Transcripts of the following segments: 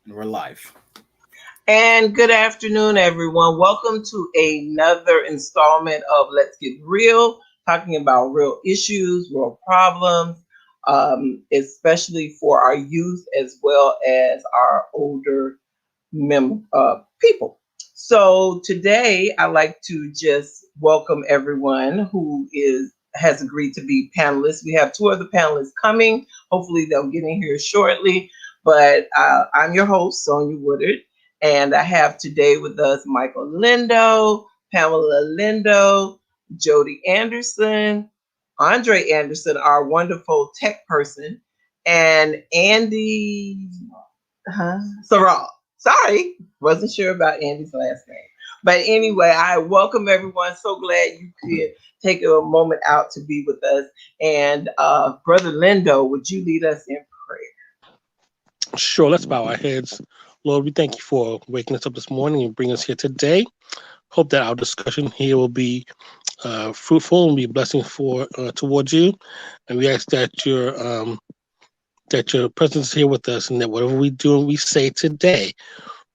We're live. And good afternoon, everyone. Welcome to another installment of Let's Get Real, talking about real issues, real problems, especially for our youth as well as our older people. So today, I like to just welcome everyone who has agreed to be panelists. We have two other panelists coming. Hopefully, they'll get in here shortly. But I'm your host, Sonia Woodard, and I have today with us Michael Lindo, Pamela Lindo, Jody Anderson, Andre Anderson, our wonderful tech person, and Andy Sarah. Sorry, wasn't sure about Andy's last name. But anyway, I welcome everyone. So glad you could take a moment out to be with us. And Brother Lindo, would you lead us in prayer? Sure, let's bow our heads. Lord, we thank you for waking us up this morning and bringing us here today. Hope that our discussion here will be fruitful and be a blessing for towards you. And we ask that your presence is here with us, and that whatever we do and we say today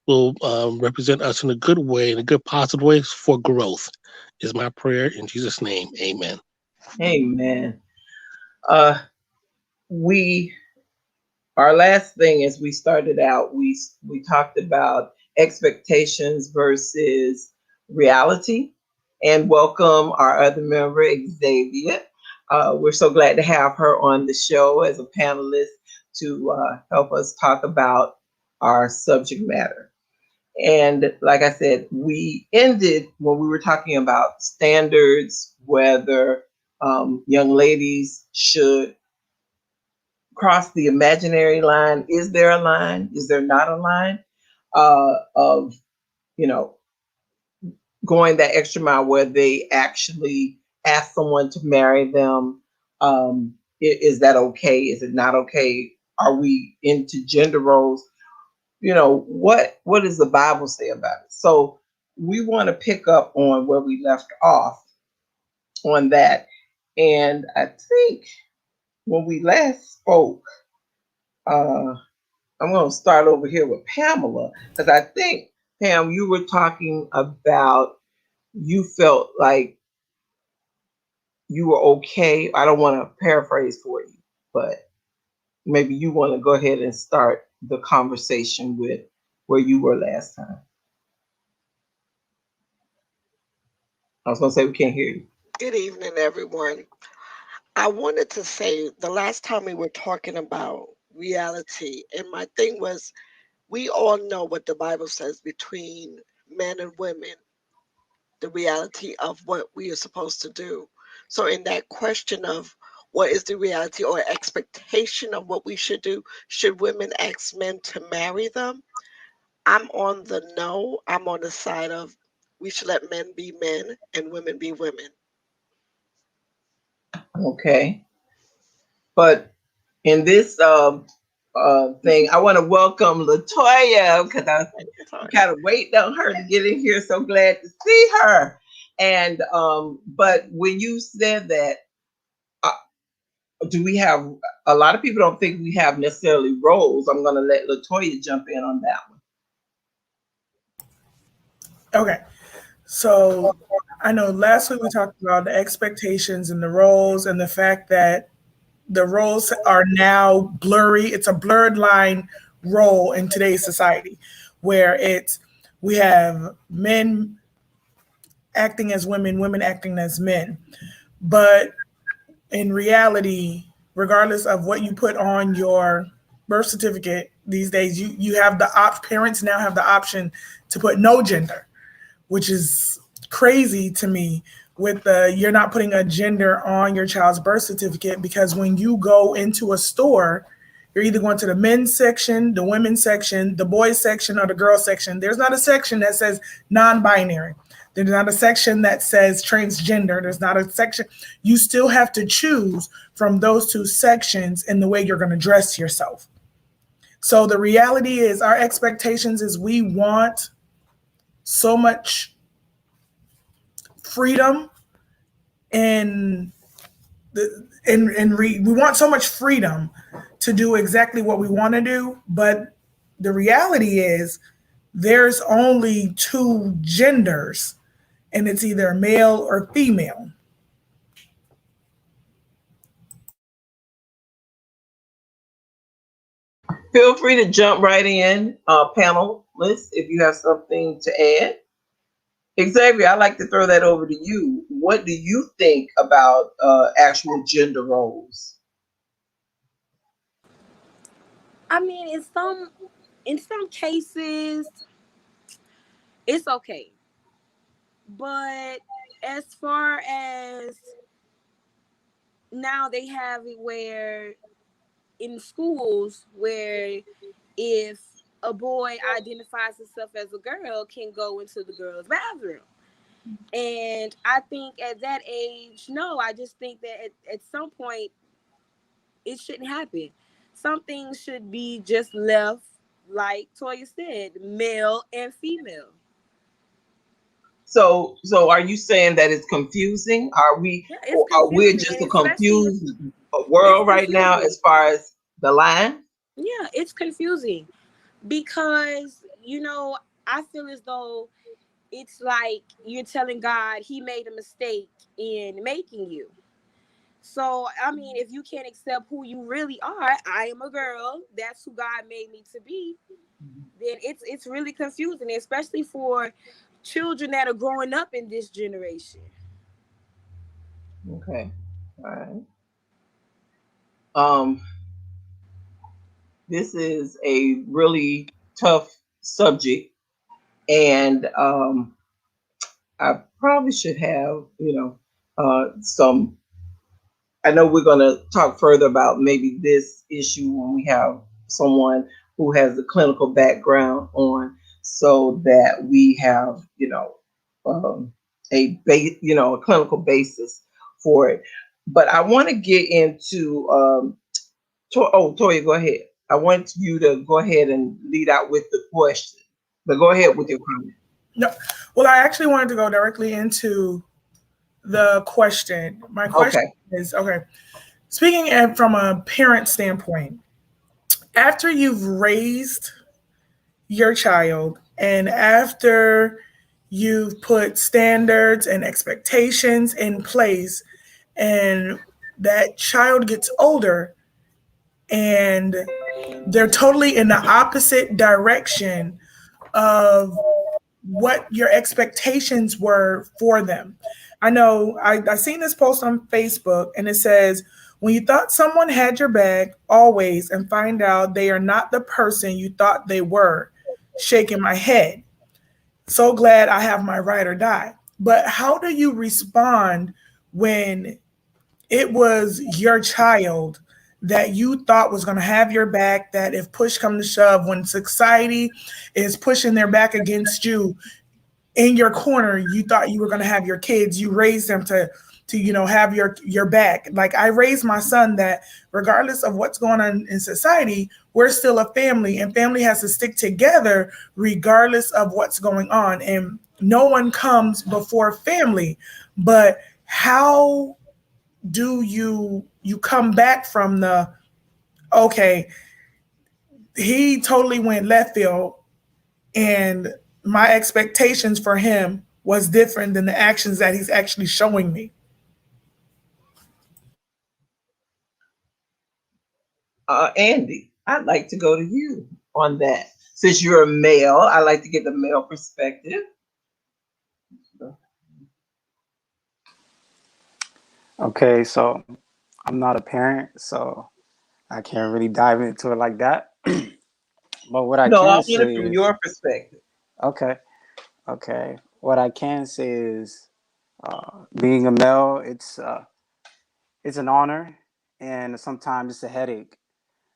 will represent us in a good way, in a good positive way for growth. Is my prayer in Jesus' name. Amen. Amen. Uh, we our last thing as we started out, we talked about expectations versus reality, and welcome our other member, Xavier. We're so glad to have her on the show as a panelist to help us talk about our subject matter. And like I said, we ended when we were talking about standards, whether young ladies should cross the imaginary line. Is there a line? Is there not a line of, you know, going that extra mile where they actually ask someone to marry them? Is that okay? Is it not okay? Are we into gender roles? What does the Bible say about it? So we want to pick up on where we left off on that. And I think when we last spoke, uh, I'm going to start over here with Pamela because I think, Pam, you were talking about you felt like you were okay. I don't want to paraphrase for you, but maybe you want to go ahead and start the conversation with where you were last time. I was going to say we can't hear you. Good evening, everyone. I wanted to say the last time we were talking about reality, and my thing was we all know what the Bible says between men and women, the reality of what we are supposed to do. So, in that question of what is the reality or expectation of what we should do, should women ask men to marry them? I'm on the no, I'm on the side of we should let men be men and women be women. Okay. But in this thing, I want to welcome Latoya because I was Sorry. kind of waiting on her to get in here. So glad to see her. And but when you said that, uh, do we have a lot of people don't think we have necessarily roles? I'm going to let Latoya jump in on that one. Okay. So I know last week we talked about the expectations and the roles and the fact that the roles are now blurry. It's a blurred line role in today's society where we have men acting as women, women acting as men. But in reality, regardless of what you put on your birth certificate these days, you have parents now have the option to put no gender, which is crazy to me. With you're not putting a gender on your child's birth certificate because when you go into a store, you're either going to the men's section, the women's section, the boys section, or the girls section. There's not a section that says non-binary. There's not a section that says transgender. There's not a section. You still have to choose from those two sections in the way you're going to dress yourself. So the reality is our expectations is we want so much freedom and we want so much freedom to do exactly what we want to do, but the reality is there's only two genders, and it's either male or female. Feel free to jump right in, panelists, if you have something to add. Xavier, I'd like to throw that over to you. What do you think about actual gender roles? I mean, in some cases, it's okay. But as far as now, they have it where in schools where if a boy identifies himself as a girl, can go into the girls' bathroom. And I think at that age, no, I just think that at some point it shouldn't happen. Some things should be just left, like Toya said, male and female. So are you saying that it's confusing? Yeah, it's Are we confusing, just and a especially confused it's world right now confusing. as far as the line? Yeah, it's confusing because I feel as though it's like you're telling God he made a mistake in making you. So, I mean, if you can't accept who you really are, I am a girl, that's who God made me to be, then it's really confusing, especially for children that are growing up in this generation. Okay. All right. Um, this is a really tough subject, and I probably should have, some. I know we're going to talk further about maybe this issue when we have someone who has a clinical background on, so that we have, a clinical basis for it. But I want to get into, Toya, go ahead. I want you to go ahead and lead out with the question, but go ahead with your comment. No, well, I actually wanted to go directly into the question. My question Okay. is okay. Speaking from a parent standpoint, after you've raised your child and after you've put standards and expectations in place, and that child gets older and they're totally in the opposite direction of what your expectations were for them. I know I seen this post on Facebook and it says, when you thought someone had your back always and find out they are not the person you thought they were, shaking my head. So glad I have my ride or die. But how do you respond when it was your child that you thought was going to have your back, that if push come to shove, when society is pushing their back against you, in your corner, you thought you were going to have your kids, you raised them to have your back. Like I raised my son that regardless of what's going on in society, we're still a family, and family has to stick together regardless of what's going on, and no one comes before family. But how do you come back from the, okay, he totally went left field, and my expectations for him was different than the actions that he's actually showing me? Andy, I'd like to go to you on that. Since you're a male, I like to get the male perspective. Okay, so I'm not a parent, so I can't really dive into it like that. But what I No, I can want it say from is, your perspective. okay, okay. What I can say is, being a male, it's an honor, and sometimes it's a headache.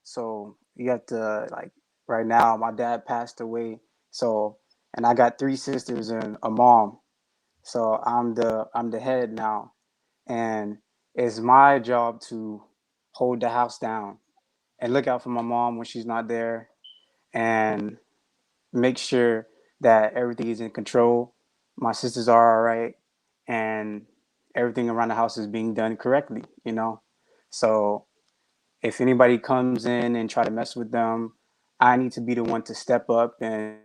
So you have to like right now. My dad passed away, so and I got three sisters and a mom. So I'm the head now, and it's my job to hold the house down and look out for my mom when she's not there, and make sure that everything is in control. My sisters are all right, and everything around the house is being done correctly. So if anybody comes in and try to mess with them, I need to be the one to step up and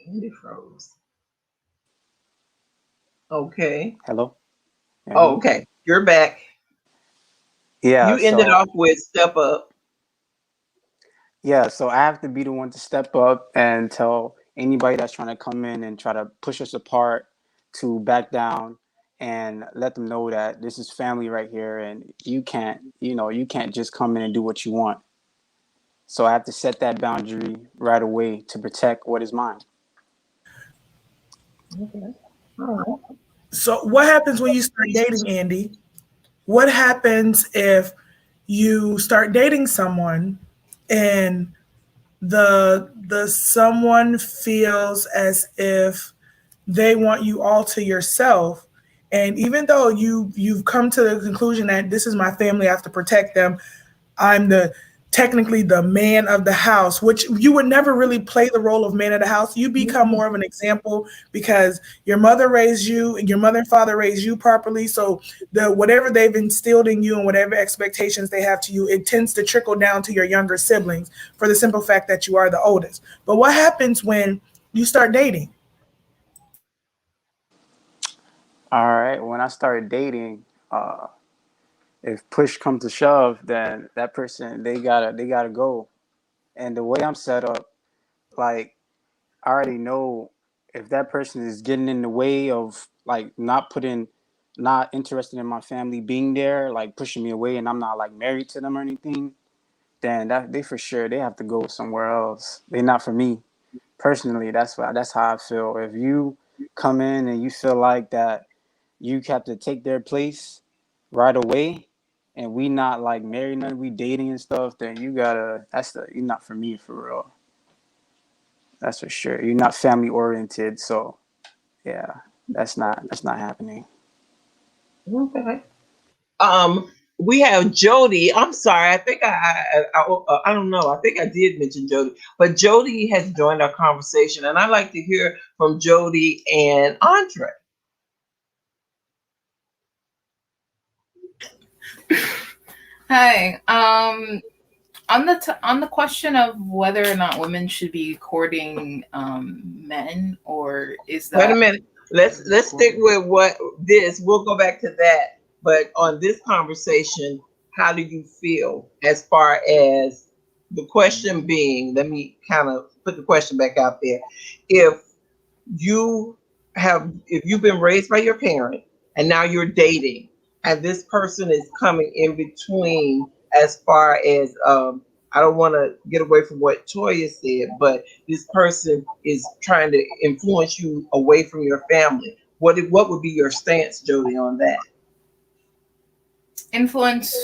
Andy froze. Okay. hello. Hear Oh, me? okay. You're back. Yeah, You ended so off with step up. yeah, so I have to be the one to step up and tell anybody that's trying to come in and try to push us apart to back down and let them know that this is family right here and you can't just come in and do what you want. So I have to set that boundary right away to protect what is mine. Okay. All right. So what happens when you start dating, Andy? What happens if you start dating someone and the someone feels as if they want you all to yourself, and even though you've come to the conclusion that this is my family, I have to protect them, I'm the technically the man of the house, which you would never really play the role of man of the house. You become more of an example because your mother raised you and your mother and father raised you properly. So the whatever they've instilled in you and whatever expectations they have to you, it tends to trickle down to your younger siblings for the simple fact that you are the oldest. But what happens when you start dating? All right, when I started dating, if push comes to shove, then that person they gotta go. And the way I'm set up, like I already know if that person is getting in the way of like not interested in my family being there, like pushing me away, and I'm not like married to them or anything, then that they for sure they have to go somewhere else. They're not for me personally. That's how I feel. If you come in and you feel like that you have to take their place right away, and we not like married, none we dating and stuff, then you gotta you're not for me for real. That's for sure. You're not family oriented, so yeah, that's not happening. Okay. We have Jody. I'm sorry. I think I don't know. I think I did mention Jody, but Jody has joined our conversation, and I'd like to hear from Jody and Andre. Hi. On the question of whether or not women should be courting men, or is Wait a that minute. Let's stick with what this. We'll go back to that. But on this conversation, how do you feel as far as the question being? Let me kind of put the question back out there. If if you've been raised by your parent and now you're dating, and this person is coming in between, as far as I don't want to get away from what Toya said, but this person is trying to influence you away from your family. What would be your stance, Jody, on that? influence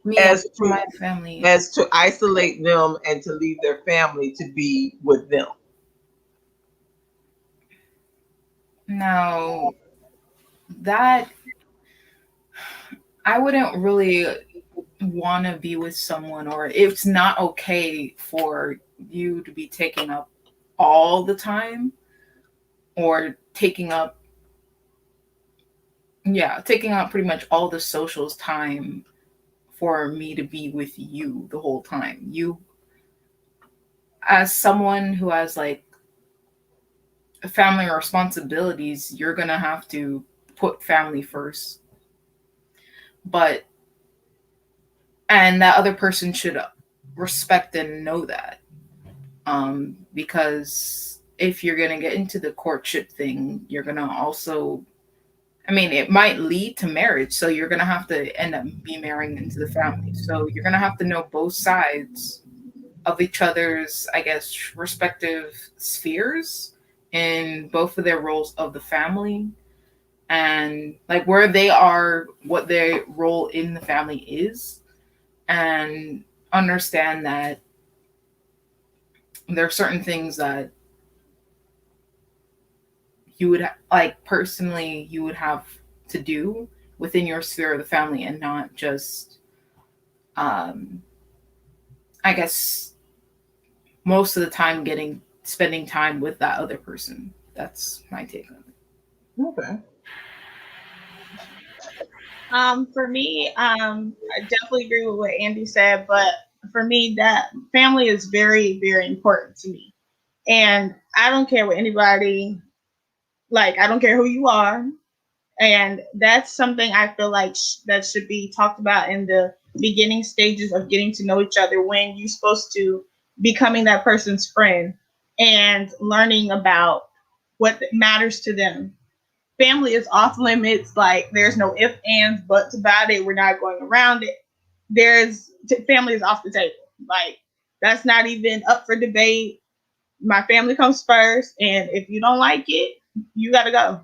me away As from to my family? isolate them and to leave their family to be with them. Now, that I wouldn't really want to be with someone, or it's not okay for you to be taking up all the time, or taking up pretty much all the socials time for me to be with you the whole time. You, as someone who has like family responsibilities, you're gonna have to put family first. But and that other person should respect and know that. Because if you're gonna get into the courtship thing, you're gonna also, I mean, it might lead to marriage, so you're gonna have to end up be marrying into the family. So you're gonna have to know both sides of each other's, I guess, respective spheres in both of their roles of the family, and like where they are, what their role in the family is, and understand that there are certain things that you would like personally you would have to do within your sphere of the family, and not just um I guess most of the time getting spending time with that other person. That's my take on it. Okay. For me, I definitely agree with what Andy said, but for me, that family is very, very important to me. And I don't care what anybody, like, I don't care who you are. And that's something I feel like that should be talked about in the beginning stages of getting to know each other, when you're supposed to becoming that person's friend and learning about what matters to them. Family is off limits. Like, there's no ifs, ands, buts about it. We're not going around it. Family is off the table. Like, that's not even up for debate. My family comes first, and if you don't like it, you got to go.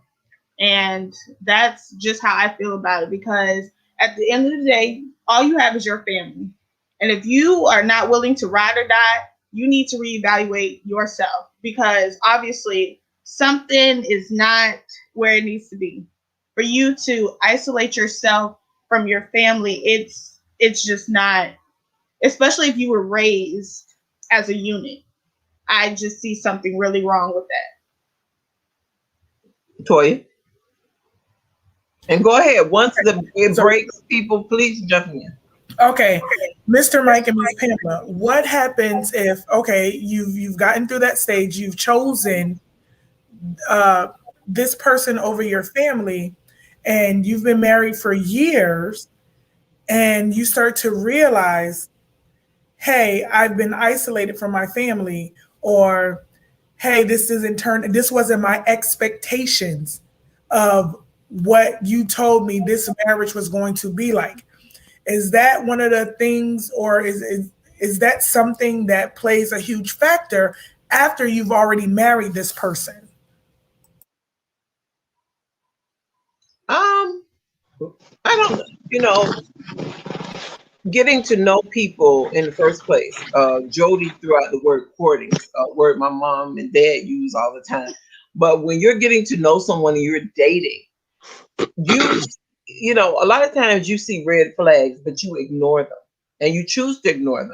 And that's just how I feel about it, because at the end of the day, all you have is your family. And if you are not willing to ride or die, you need to reevaluate yourself, because obviously something is not where it needs to be. For you to isolate yourself from your family, it's just not, especially if you were raised as a unit. I just see something really wrong with that. Toya. And go ahead. Once it breaks, people, please jump in. Okay, Mr. Mike and Ms. Pamela, what happens if, okay, you've gotten through that stage, you've chosen this person over your family, and you've been married for years, and you start to realize, hey, I've been isolated from my family, or hey, this wasn't my expectations of what you told me this marriage was going to be like. Is that one of the things, or is that something that plays a huge factor after you've already married this person? I don't, getting to know people in the first place. Jody threw out the word courting, a word my mom and dad use all the time. But when you're getting to know someone and you're dating, a lot of times you see red flags, but you ignore them, and you choose to ignore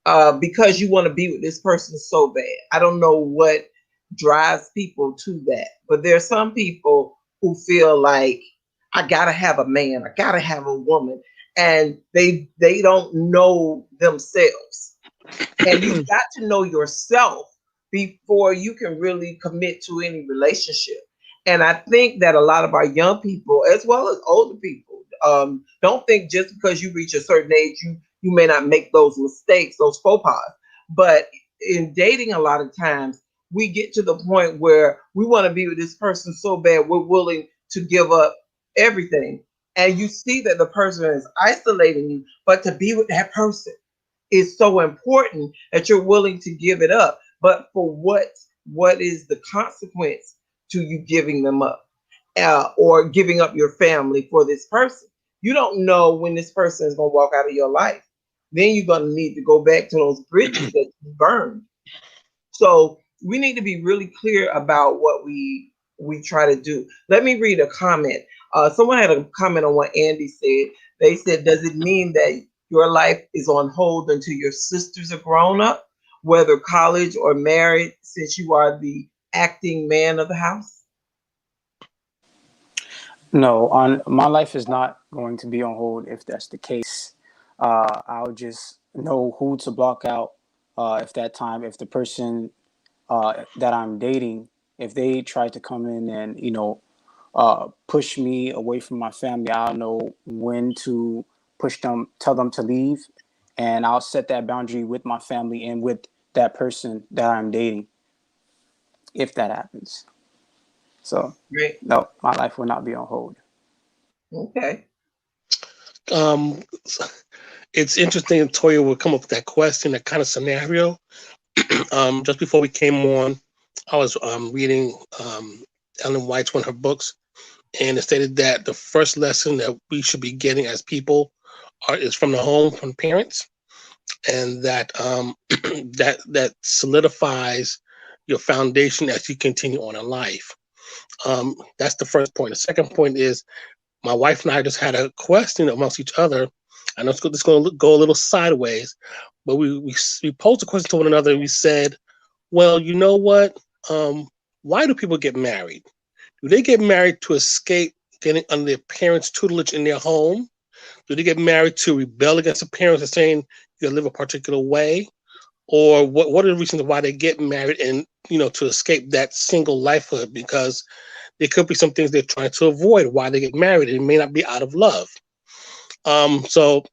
them because you want to be with this person so bad. I don't know what drives people to that, but there are some people who feel like, I gotta have a man, I gotta have a woman, and they don't know themselves. And you've got to know yourself before you can really commit to any relationship. And I think that a lot of our young people, as well as older people, don't think just because you reach a certain age, you may not make those mistakes, those faux pas. But in dating, a lot of times we get to the point where we want to be with this person so bad, we're willing to give up everything. And you see that the person is isolating you, but to be with that person is so important that you're willing to give it up. But for what is the consequence to you giving them up, or giving up your family for this person? You don't know when this person is going to walk out of your life. Then you're going to need to go back to those bridges that you burned. So we need to be really clear about what we try to do. Let me read a comment. Someone had a comment on what Andy said. They said, does it mean that your life is on hold until your sisters are grown up, whether college or married, since you are the acting man of the house? No, my life is not going to be on hold if that's the case. I'll just know who to block out if the person that I'm dating, if they try to come in and push me away from my family, I'll know when to push them, tell them to leave, and I'll set that boundary with my family and with that person that I'm dating, if that happens. So, Great. no, my life will not be on hold. Okay. It's interesting. Toya will come up with that question, that kind of scenario. Just before we came on, I was reading Ellen White's one of her books, and it stated that the first lesson that we should be getting as people is from the home, from parents, and that that solidifies your foundation as you continue on in life. That's the first point. The second point is, my wife and I just had a question amongst each other. I know it's going to go a little sideways, but we posed a question to one another, and we said, well, you know what? Why do people get married? Do they get married to escape getting under their parents' tutelage in their home? Do they get married to rebel against the parents and saying you live a particular way? Or what are the reasons why they get married and, to escape that single lifehood? Because there could be some things they're trying to avoid why they get married. It may not be out of love. So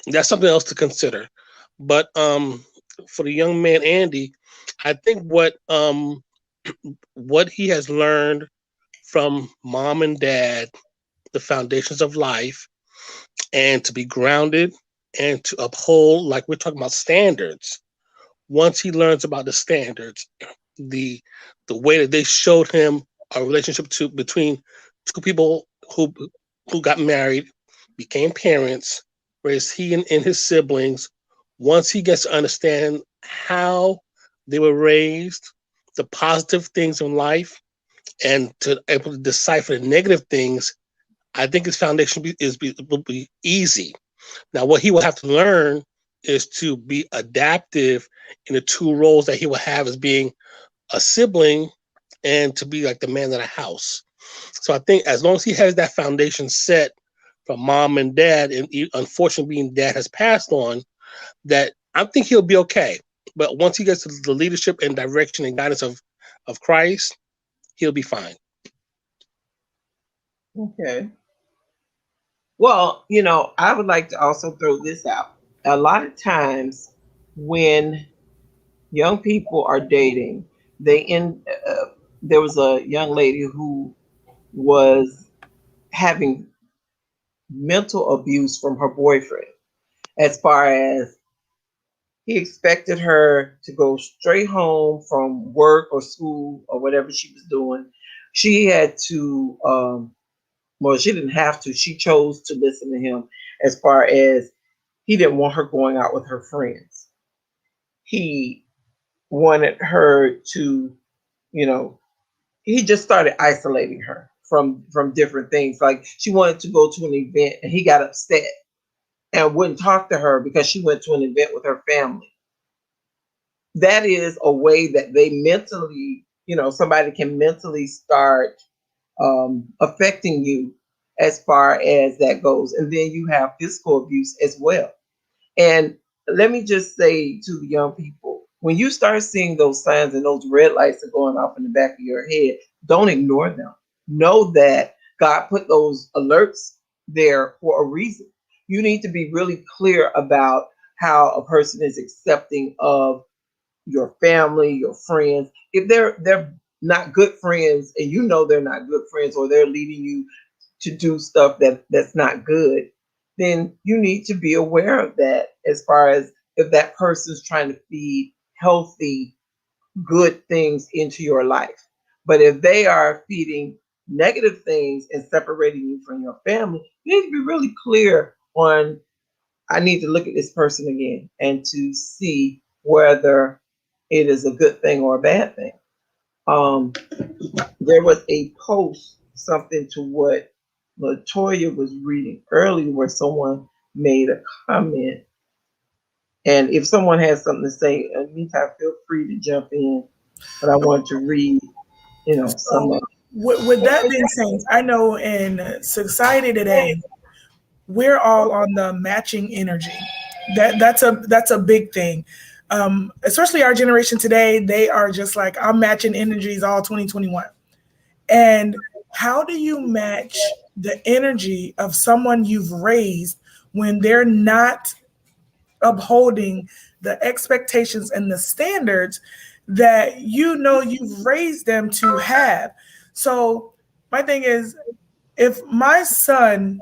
that's something else to consider. But for the young man, Andy, I think what he has learned from mom and dad, the foundations of life, and to be grounded and to uphold, like we're talking about, standards. Once he learns about the standards, the way that they showed him a relationship between two people who got married, became parents, raised he and his siblings. Once he gets to understand how they were raised, the positive things in life, and to able to decipher the negative things, I think his foundation will be easy. Now, what he will have to learn is to be adaptive in the two roles that he will have as being a sibling and to be like the man of the house. So I think as long as he has that foundation set from mom and dad, and unfortunately being dad has passed on, that I think he'll be okay. But once he gets to the leadership and direction and guidance of Christ, he'll be fine. Okay. Well, I would like to also throw this out. A lot of times when young people are dating, there was a young lady who was having mental abuse from her boyfriend, as far as he expected her to go straight home from work or school or whatever she was doing. She had to, well, she didn't have to. She chose to listen to him, as far as he didn't want her going out with her friends. He wanted her to, he just started isolating her from different things. Like, she wanted to go to an event and he got upset and wouldn't talk to her because she went to an event with her family. That is a way that they mentally, somebody can mentally start affecting you as far as that goes. And then you have physical abuse as well. And let me just say to the young people, when you start seeing those signs and those red lights are going off in the back of your head, don't ignore them. Know that God put those alerts there for a reason. You need to be really clear about how a person is accepting of your family, your friends. If they're not good friends, and they're not good friends, or they're leading you to do stuff that's not good, then you need to be aware of that, as far as if that person's trying to feed healthy, good things into your life. But if they are feeding negative things and separating you from your family, you need to be really clear on, I need to look at this person again and to see whether it is a good thing or a bad thing. There was a post, something to what LaToya was reading earlier, where someone made a comment. And if someone has something to say, Anita, feel free to jump in. But I want to read, some of it. With that being said, I know in society today, we're all on the matching energy. That's a big thing. Especially our generation today, they are just like, I'm matching energies all 2021. And how do you match the energy of someone you've raised when they're not upholding the expectations and the standards that you've raised them to have? So my thing is, if my son,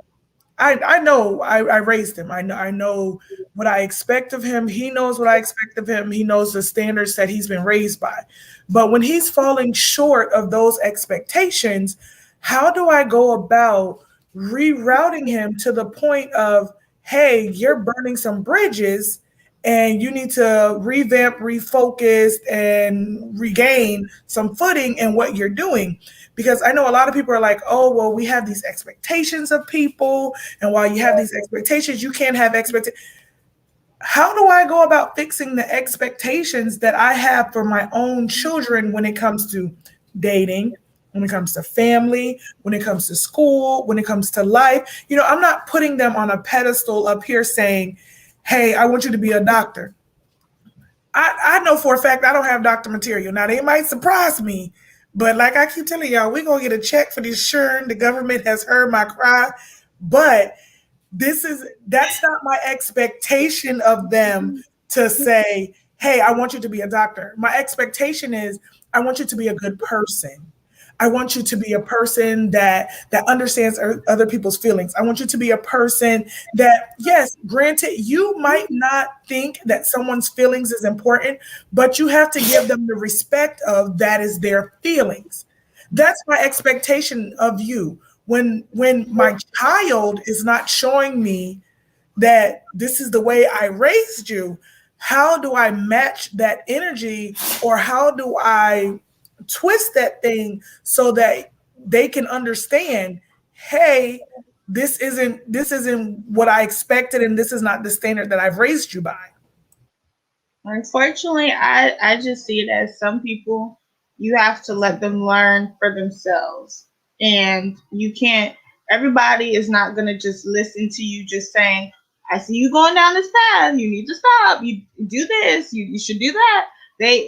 I know I raised him. I know what I expect of him. He knows what I expect of him. He knows the standards that he's been raised by. But when he's falling short of those expectations, how do I go about rerouting him to the point of, hey, you're burning some bridges and you need to revamp, refocus, and regain some footing in what you're doing? Because I know a lot of people are like, oh, well, we have these expectations of people. And while you have these expectations, you can't have expectations. How do I go about fixing the expectations that I have for my own children when it comes to dating, when it comes to family, when it comes to school, when it comes to life. I'm not putting them on a pedestal up here saying, hey, I want you to be a doctor. I know for a fact I don't have doctor material. Now, they might surprise me, but like I keep telling y'all, we're going to get a check for this Shern. The government has heard my cry. But that's not my expectation of them to say, hey, I want you to be a doctor. My expectation is I want you to be a good person. I want you to be a person that understands other people's feelings. I want you to be a person that, yes, granted, you might not think that someone's feelings is important, but you have to give them the respect of that is their feelings. That's my expectation of you. When my child is not showing me that this is the way I raised you, how do I match that energy, or how do I twist that thing so that they can understand, hey, this isn't what I expected, and this is not the standard that I've raised you by. Unfortunately, I just see it as some people, you have to let them learn for themselves. And you can't, everybody is not going to just listen to you just saying, I see you going down this path. You need to stop. You do this. You should do that.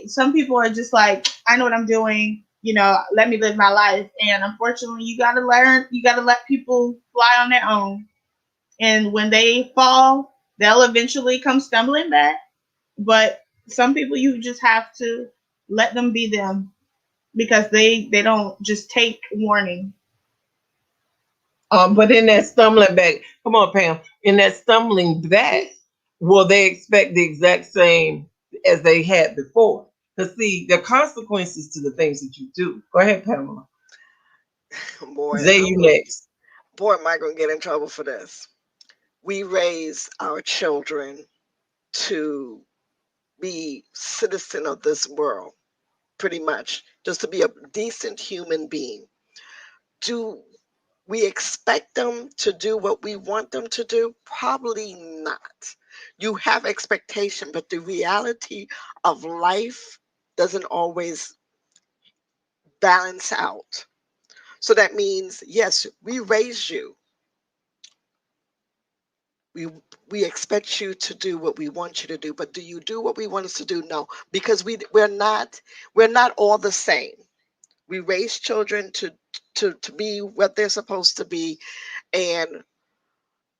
Some people are just like, I know what I'm doing. Let me live my life. And unfortunately, you got to learn. You got to let people fly on their own. And when they fall, they'll eventually come stumbling back. But some people, you just have to let them be them, because they don't just take warning. But in that stumbling back, come on, Pam, in that stumbling back, will they expect the exact same as they had before? Because see, there are consequences to the things that you do. Go ahead, Pamela. Boy, Zay, you next. boy, am I going to get in trouble for this. We raise our children to be citizen of this world, pretty much, just to be a decent human being. Do we expect them to do what we want them to do? Probably not. You have expectation, but the reality of life doesn't always balance out. So that means, yes, we raise you. We we expect you to do what we want you to do, but do you do what we want us to do? No, because we're not all the same. We raise children to be what they're supposed to be, and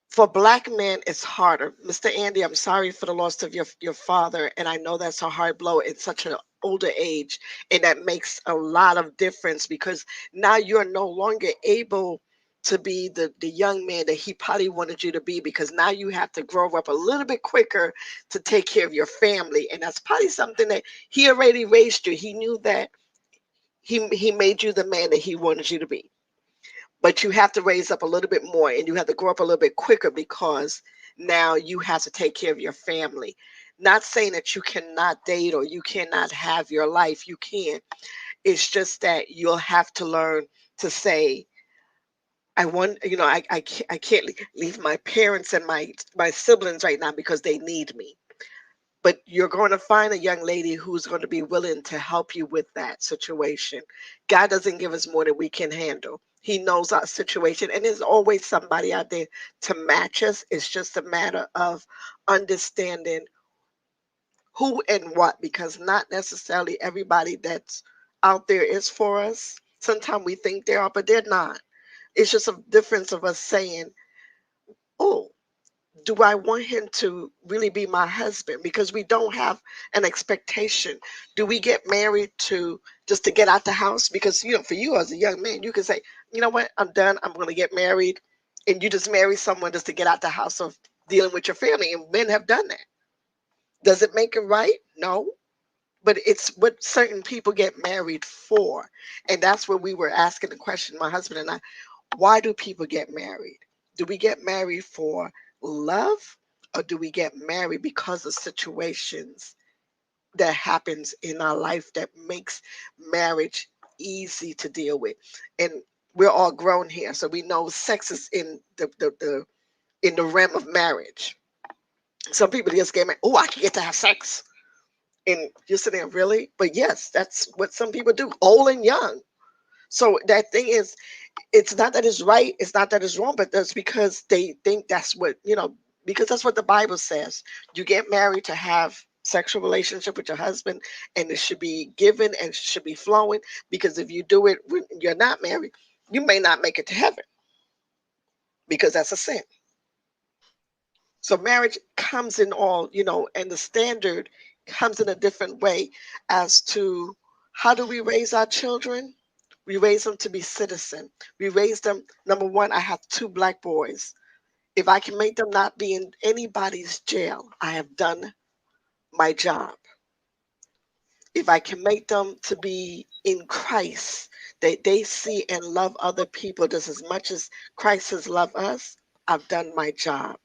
for Black men it's harder. Mr. Andy, I'm sorry for the loss of your father, and I know that's a hard blow at such an older age, and that makes a lot of difference, because now you're no longer able to be the young man that he probably wanted you to be, because now you have to grow up a little bit quicker to take care of your family, and that's probably something that he already raised you. He knew that he made you the man that he wanted you to be, but you have to raise up a little bit more, and you have to grow up a little bit quicker, because now you have to take care of your family. Not saying that you cannot date or you cannot have your life. You can. It's just that you'll have to learn to say, I want, I can't leave my parents and my siblings right now because they need me. But you're going to find a young lady who's going to be willing to help you with that situation. God doesn't give us more than we can handle. He knows our situation, and there's always somebody out there to match us. It's just a matter of understanding who and what, because not necessarily everybody that's out there is for us. Sometimes we think they are, but they're not. It's just a difference of us saying, oh, do I want him to really be my husband? Because we don't have an expectation. Do we get married to just to get out the house? Because for you as a young man, you can say, you know what, I'm done. I'm going to get married, and you just marry someone just to get out the house of dealing with your family. And men have done that. Does it make it right? No. But it's what certain people get married for, and that's what we were asking the question, my husband and I. Why do people get married? Do we get married for love, or do we get married because of situations that happens in our life that makes marriage easy to deal with? And we're all grown here, so we know sex is in the realm of marriage. Some people just get married. Oh, I can get to have sex, and you're sitting there, really? But yes, that's what some people do, old and young. So that thing is, it's not that it's right, it's not that it's wrong, but that's because they think that's what, because that's what the Bible says. You get married to have sexual relationship with your husband, and it should be given and it should be flowing, because if you do it when you're not married, you may not make it to heaven, because that's a sin. So marriage comes in all, and the standard comes in a different way as to how do we raise our children? We raise them to be citizen. We raise them, number one, I have 2 black boys. If I can make them not be in anybody's jail, I have done my job. If I can make them to be in Christ, that they see and love other people just as much as Christ has loved us, I've done my job.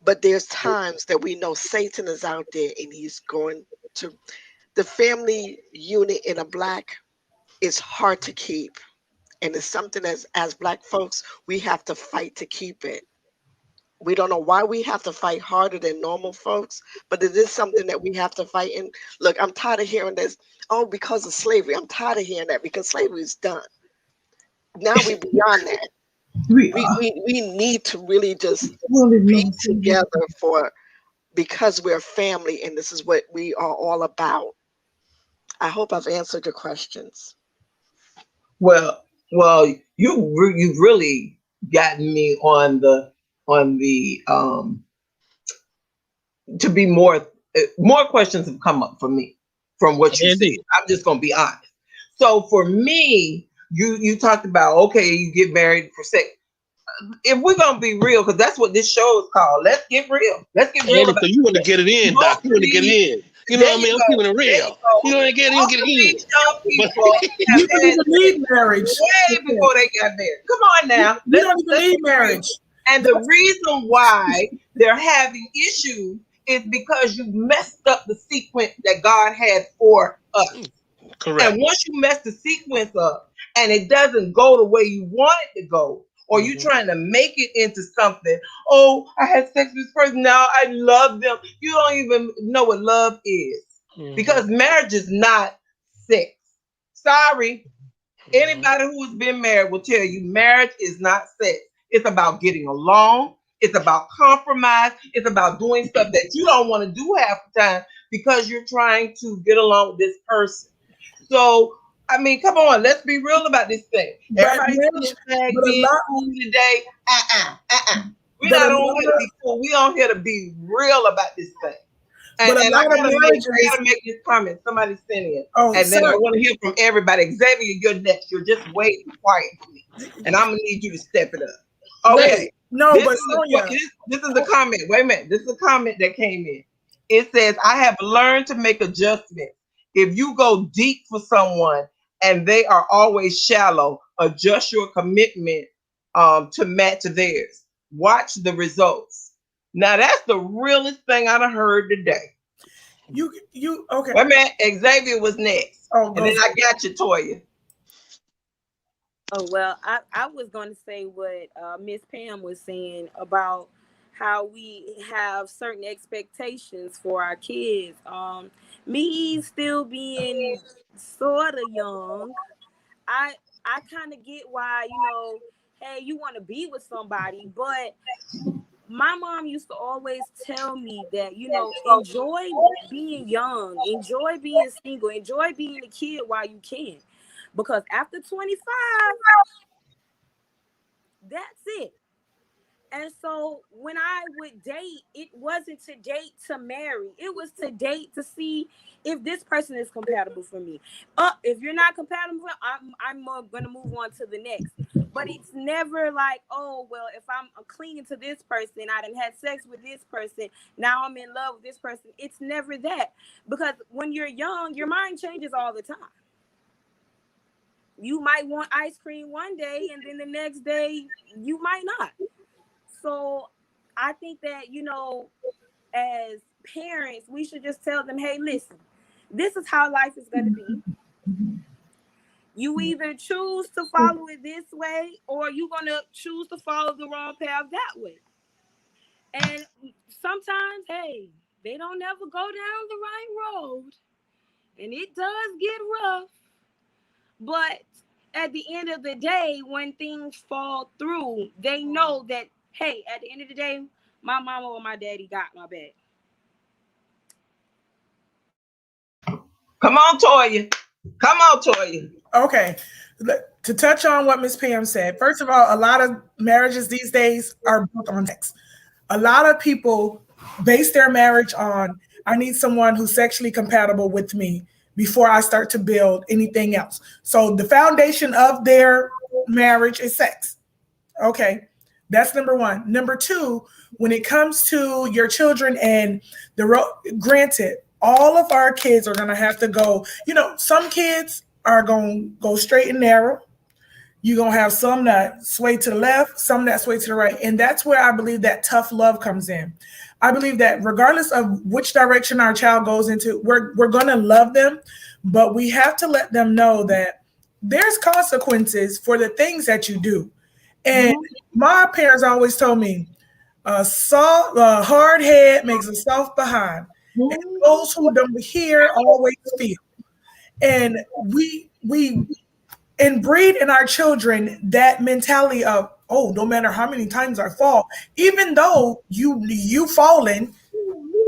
But there's times that we know Satan is out there and he's going to, the family unit in a black is hard to keep. And it's something as black folks, we have to fight to keep it. We don't know why we have to fight harder than normal folks, but it is something that we have to fight. And look, I'm tired of hearing this, oh, because of slavery. I'm tired of hearing that, because slavery is done. Now we're beyond that. We need to really just be together because we're family, and this is what we are all about. I hope I've answered your questions. Well, you've really gotten me on the to be more questions have come up for me from what you said. I'm just gonna be honest. So for me, you talked about, okay, you get married for sex. If we're gonna be real, because that's what this show is called. Let's get real. Let's get real. So you want to get it in, Doc. You want to get it in. You know what I mean? I'm keeping it real. You want to get it in, get it in. Young people You don't even need marriage. Way before they got married. Come on now. You don't even need marriage. And the reason why they're having issues is because you messed up the sequence that God had for us. Correct. And once you mess the sequence up and it doesn't go the way you want it to go, or you trying to make it into something, oh, I had sex with this person, now I love them. You don't even know what love is. Because marriage is not sex. Sorry. Anybody who has been married will tell you marriage is not sex. It's about getting along. It's about compromise. It's about doing stuff that you don't want to do half the time because you're trying to get along with this person. So, I mean, come on, let's be real about this thing. Everybody's today. We're not on here to be cool. We on here to be real about this thing. And I gotta make this comment. Somebody's sending it. And then I want to hear from everybody. Xavier, you're next. You're just waiting quiet for me. And I'm gonna need you to step it up. Okay. This is the comment. Wait a minute. This is a comment that came in. It says, I have learned to make adjustments. If you go deep for someone and they are always shallow, adjust your commitment to match theirs. Watch the results. Now that's the realest thing I've heard today. You okay? Wait a minute, Xavier was next, and then I got you, Toya. Oh well, I was going to say what Miss Pam was saying about how we have certain expectations for our kids. Me still being sort of young, I kind of get why, hey, you want to be with somebody, but my mom used to always tell me that, enjoy being young, enjoy being single, enjoy being a kid while you can, because after 25, that's it. And so when I would date, it wasn't to date to marry. It was to date to see if this person is compatible for me. If you're not compatible, I'm going to move on to the next. But it's never like, oh, well, if I'm clinging to this person, I done had sex with this person, now I'm in love with this person. It's never that. Because when you're young, your mind changes all the time. You might want ice cream one day, and then the next day, you might not. So I think that, as parents, we should just tell them, hey, listen, this is how life is going to be. You either choose to follow it this way, or you're going to choose to follow the wrong path that way. And sometimes, hey, they don't ever go down the right road. And it does get rough. But at the end of the day, when things fall through, they know that, hey, at the end of the day, my mama or my daddy got my back. Come on, Toya. Come on, Toya. Okay. To touch on what Miss Pam said, first of all, a lot of marriages these days are built on sex. A lot of people base their marriage on, I need someone who's sexually compatible with me before I start to build anything else. So the foundation of their marriage is sex. Okay. That's number one. Number two, when it comes to your children and granted, all of our kids are going to have to go, some kids are going to go straight and narrow. You're going to have some that sway to the left, some that sway to the right. And that's where I believe that tough love comes in. I believe that regardless of which direction our child goes into, we're going to love them, but we have to let them know that there's consequences for the things that you do. And my parents always told me, a hard head makes a soft behind. And those who don't hear always feel. And we inbreed in our children that mentality of, oh, no matter how many times I fall, even though you falling,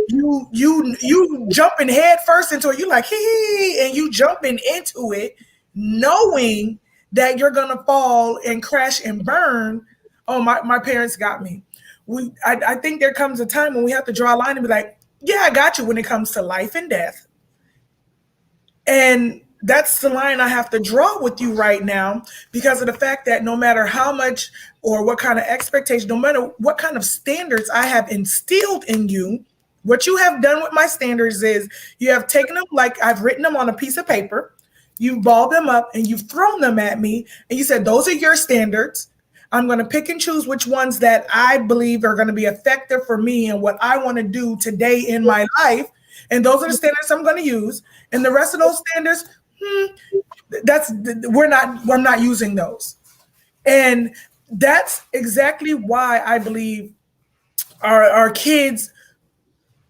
you jumping head first into it, you like hee, and you jumping into it, knowing that you're gonna fall and crash and burn. Oh, my parents got me. I think there comes a time when we have to draw a line and be like, yeah, I got you when it comes to life and death. And that's the line I have to draw with you right now, because of the fact that no matter how much or what kind of expectation, no matter what kind of standards I have instilled in you, what you have done with my standards is you have taken them, like I've written them on a piece of paper, you've balled them up and you've thrown them at me. And you said, those are your standards. I'm going to pick and choose which ones that I believe are going to be effective for me and what I want to do today in my life. And those are the standards I'm going to use. And the rest of those standards, I'm not using those. And that's exactly why I believe our kids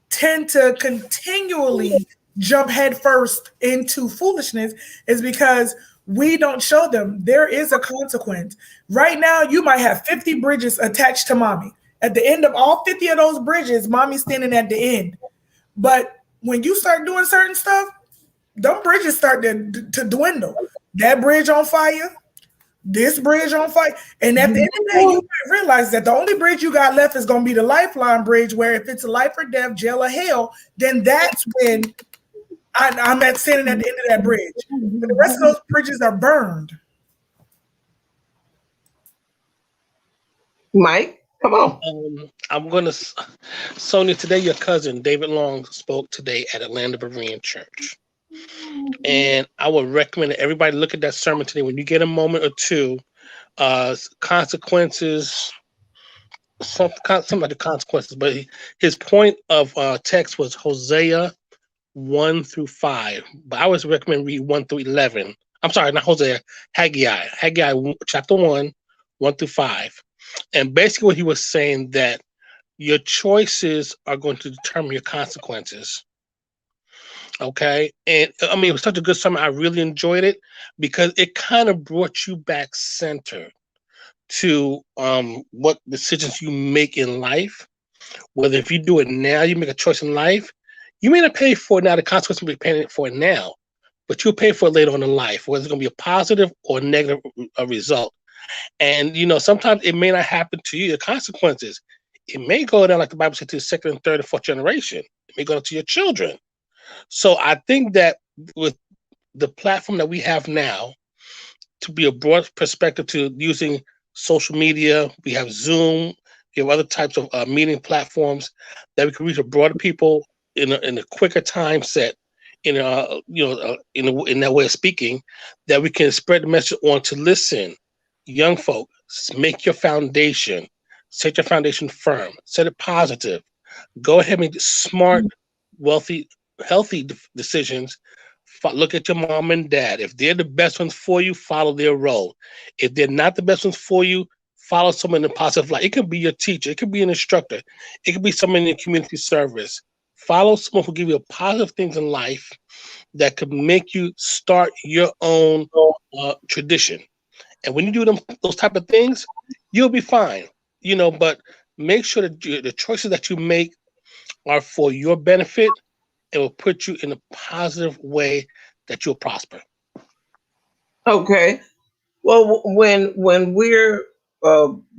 tend to continually jump headfirst into foolishness, is because we don't show them there is a consequence. Right now, you might have 50 bridges attached to mommy. At the end of all 50 of those bridges, mommy's standing at the end. But when you start doing certain stuff, them bridges start to dwindle. That bridge on fire, this bridge on fire. And at the end of the day, you might realize that the only bridge you got left is going to be the lifeline bridge, where if it's a life or death, jail or hell, then that's when I'm standing at the end of that bridge. But the rest of those bridges are burned. Mike, come on. I'm going to, Sonia, today your cousin, David Long, spoke today at Atlanta Berean Church. And I would recommend that everybody look at that sermon today when you get a moment or two. Consequences, something like the consequences, but his point of text was Hosea 1-5. But I always recommend read 1-11. I'm sorry, not Hosea, Haggai. Haggai chapter 1-5. And basically what he was saying, that your choices are going to determine your consequences. Okay. And I mean, it was such a good sermon. I really enjoyed it because it kind of brought you back centered to what decisions you make in life. Whether if you do it now, you make a choice in life, you may not pay for it now. The consequence will be paying for it now, but you'll pay for it later on in life, whether it's going to be a positive or negative result. And, sometimes it may not happen to you, the consequences. It may go down, like the Bible said, to the second and third and fourth generation. It may go to your children. So I think that with the platform that we have now, to be a broad perspective to using social media, we have Zoom, we have other types of meeting platforms that we can reach a broader people in a quicker time set, in that way of speaking, that we can spread the message on to listen. Young folk, make your foundation, set your foundation firm, set it positive. Go ahead and make smart, wealthy, healthy decisions. Look at your mom and dad. If they're the best ones for you, follow their role. If they're not the best ones for you, follow someone in a positive light. It could be your teacher. It could be an instructor. It could be someone in your community service. Follow someone who give you positive things in life that could make you start your own tradition. And when you do those type of things, you'll be fine. But make sure that the choices that you make are for your benefit. It will put you in a positive way that you'll prosper. Okay. Well, when we're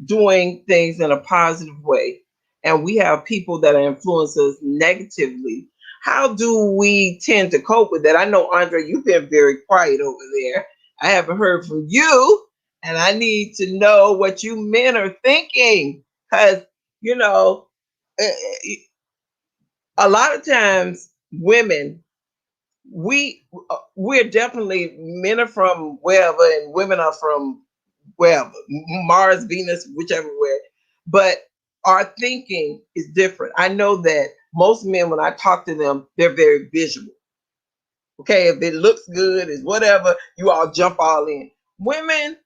doing things in a positive way, and we have people that influence us negatively, how do we tend to cope with that? I know, Andre, you've been very quiet over there. I haven't heard from you, and I need to know what you men are thinking, because eh, eh, a lot of times women, we're definitely, men are from wherever and women are from wherever, Mars, Venus, whichever way, but our thinking is different. I know that most men, when I talk to them, they're very visual. Okay, if it looks good, is whatever, you all jump all in. Women,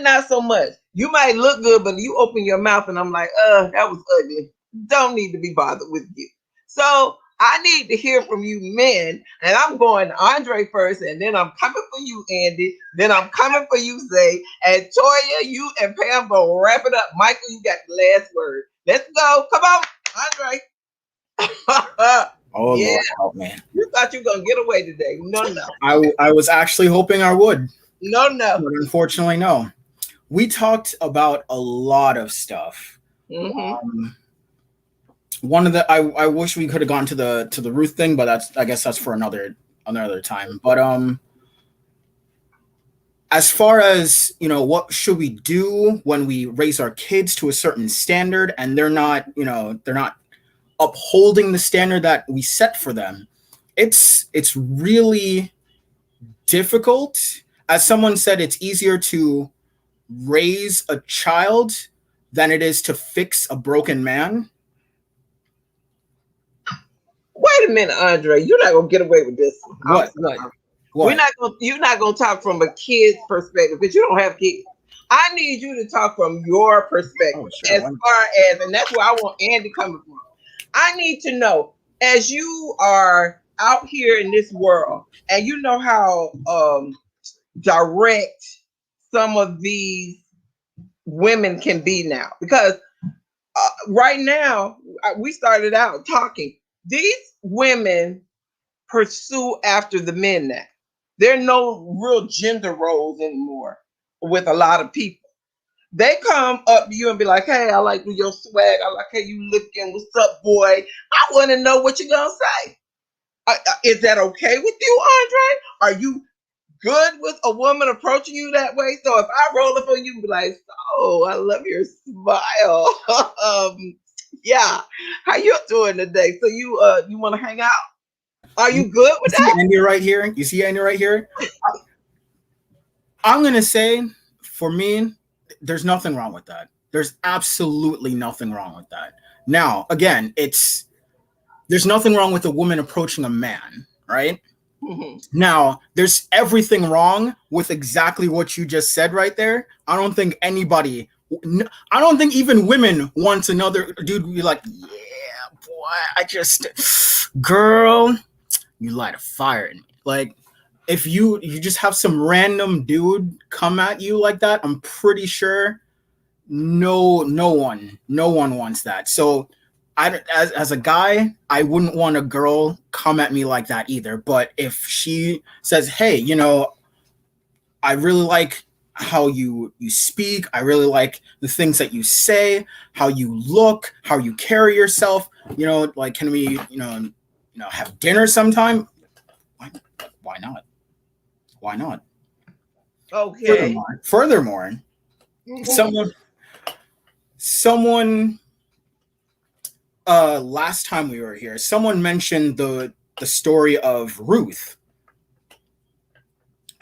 not so much. You might look good, but you open your mouth and I'm like, that was ugly. Don't need to be bothered with you. So I need to hear from you men, and I'm going to Andre first, and then I'm coming for you, Andy. Then I'm coming for you, Zay, and Toya, you and Pam gonna wrap it up. Michael, you got the last word. Let's go. Come on, Andre. Oh Yeah. Lord, help me. You thought you were gonna get away today. No. I was actually hoping I would, No. but unfortunately, no. We talked about a lot of stuff. Mm-hmm. One of the I wish we could have gone to the Ruth thing, but I guess that's for another time. But as far as what should we do when we raise our kids to a certain standard and they're not upholding the standard that we set for them, it's really difficult. As someone said, it's easier to raise a child than it is to fix a broken man. Wait a minute, Andre. You're not gonna get away with this. What? You're not gonna talk from a kid's perspective because you don't have kids. I need you to talk from your perspective, Sure. as far as, and that's where I want Andy coming from. I need to know, as you are out here in this world, and you know how direct some of these women can be now, because right now we started out talking. These women pursue after the men now. There are no real gender roles anymore with a lot of people. They come up to you and be like, "Hey, I like your swag. I like how you looking. What's up, boy? I want to know what you're gonna say. Is that okay with you, Andre? Are you good with a woman approaching you that way? So if I roll up on you and be like, "Oh, I love your smile." Yeah, how you doing today? So you want to hang out? Are you good with that? Andy right here. You see Andy right here? I'm gonna say, for me, there's nothing wrong with that. There's absolutely nothing wrong with that. Now, again, there's nothing wrong with a woman approaching a man, right? Mm-hmm. Now, there's everything wrong with exactly what you just said right there. I don't think even women want another dude to be like, "Yeah, boy, girl, you light a fire in me." Like, if you just have some random dude come at you like that, I'm pretty sure no one wants that. So as a guy, I wouldn't want a girl come at me like that either. But if she says, "Hey, I really like how you speak. I really like the things that you say, how you look, how you carry yourself. Like, can we, have dinner sometime?" Why not? Why not? Okay. Furthermore, someone last time we were here, someone mentioned the story of Ruth.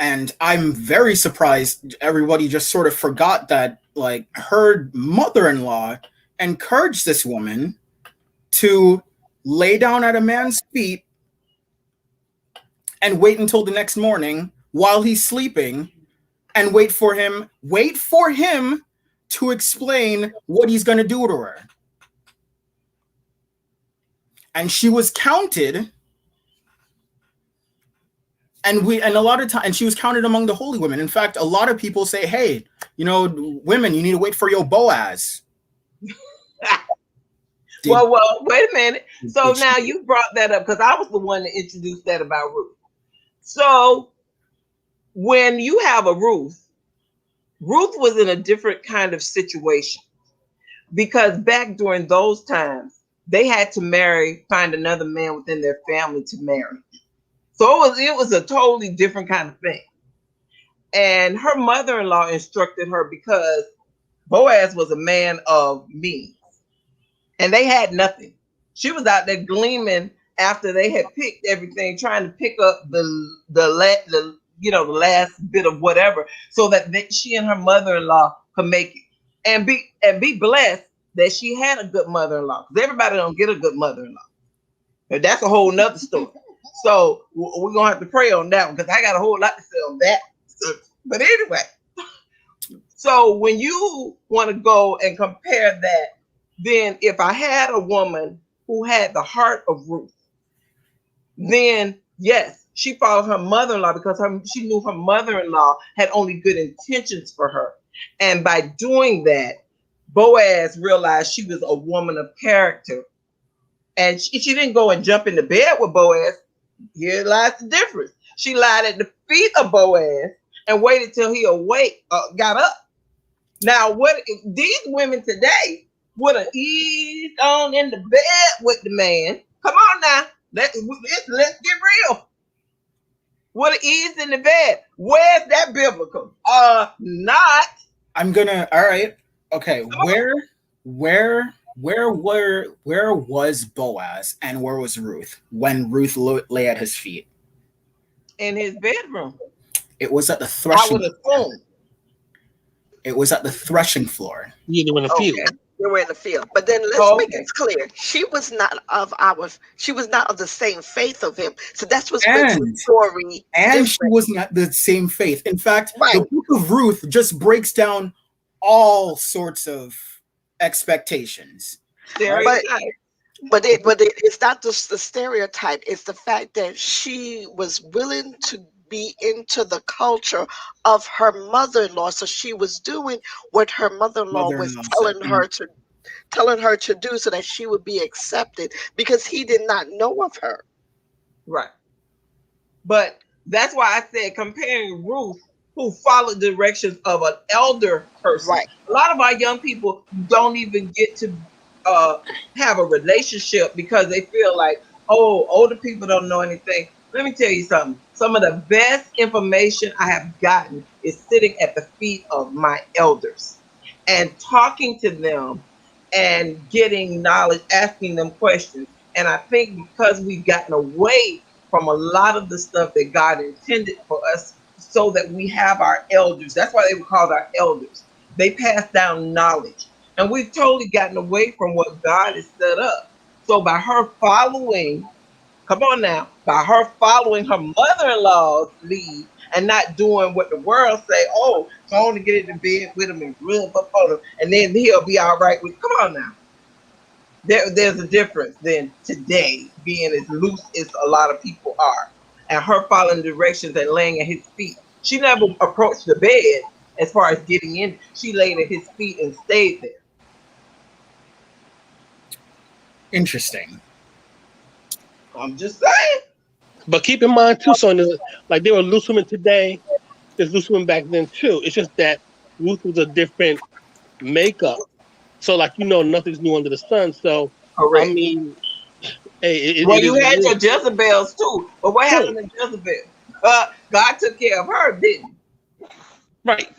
And I'm very surprised everybody just sort of forgot that, like, her mother-in-law encouraged this woman to lay down at a man's feet and wait until the next morning while he's sleeping and wait for him to explain what he's going to do to her. And she was counted And a lot of time, and she was counted among the holy women. In fact, a lot of people say, hey, women, you need to wait for your Boaz. Well, wait a minute. So now you brought that up because I was the one that introduced that about Ruth. So when you have a Ruth was in a different kind of situation because back during those times, they had to find another man within their family to marry. So it was a totally different kind of thing. And her mother-in-law instructed her because Boaz was a man of means. And they had nothing. She was out there gleaming after they had picked everything, trying to pick up the last bit of whatever, so that she and her mother-in-law could make it and be blessed that she had a good mother-in-law. Because everybody don't get a good mother-in-law. And that's a whole nother story. So we're gonna have to pray on that one because I got a whole lot to say on that. But anyway, so when you want to go and compare that. Then if I had a woman who had the heart of Ruth, then yes, she followed her mother-in-law because she knew her mother-in-law had only good intentions for her. And by doing that, Boaz realized she was a woman of character. And she didn't go and jump into bed with Boaz. Here lies the difference. She lied at the feet of Boaz and waited till he got up. Now, what these women today would have eased on in the bed with the man. Come on now. Let's get real. Would have eased in the bed. Where's that biblical? Not. I'm gonna. All right. Okay. Where was Boaz and where was Ruth when Ruth lay at his feet? In his bedroom. It was at the threshing. I would assume. It was at the threshing floor. Yeah, they were in the field. They were in the field. But then let's make it clear. She was not of the same faith of him. So that's what's makes the story. And different. she was not the same faith. In fact, the book of Ruth just breaks down all sorts of expectations. But it's not just the stereotype. It's the fact that she was willing to be into the culture of her mother-in-law. So she was doing what her mother-in-law was telling her to do so that she would be accepted because he did not know of her. Right. But that's why I said comparing Ruth, who followed the directions of an elder person. Right. A lot of our young people don't even get to have a relationship because they feel like, oh, older people don't know anything. Let me tell you something. Some of the best information I have gotten is sitting at the feet of my elders and talking to them and getting knowledge, asking them questions. And I think because we've gotten away from a lot of the stuff that God intended for us so that we have our elders. That's why they were called our elders. They pass down knowledge. And we've totally gotten away from what God has set up. So by her following, come on now, by her following her mother-in-law's lead and not doing what the world say, oh, go on to get into bed with him and rub up on him, and then he'll be all right with, come on now. There's a difference than today being as loose as a lot of people are. And her following directions and laying at his feet. She never approached the bed as far as getting in. She laid at his feet and stayed there. Interesting. I'm just saying. But keep in mind too, Sonia, like there were loose women today, there's loose women back then too. It's just that Ruth was a different makeup. So like, nothing's new under the sun. So correct. I mean, hey, you had your Jezebels too. But what happened to Jezebel? God took care of her, didn't he? Right.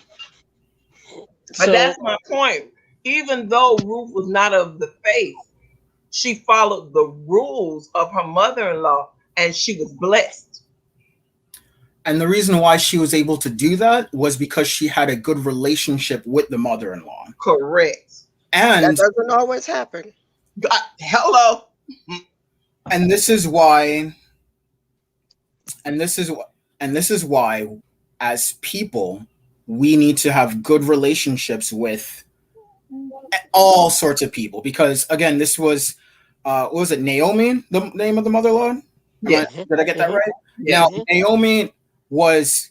But that's my point. Even though Ruth was not of the faith, she followed the rules of her mother-in-law and she was blessed. And the reason why she was able to do that was because she had a good relationship with the mother-in-law. Correct. And that doesn't always happen. Hello. And this is why as people we need to have good relationships with all sorts of people, because again, this was what was it, Naomi, the name of the mother-in-law? Yeah. Did I get that Mhm. right? Yeah. Now, Naomi was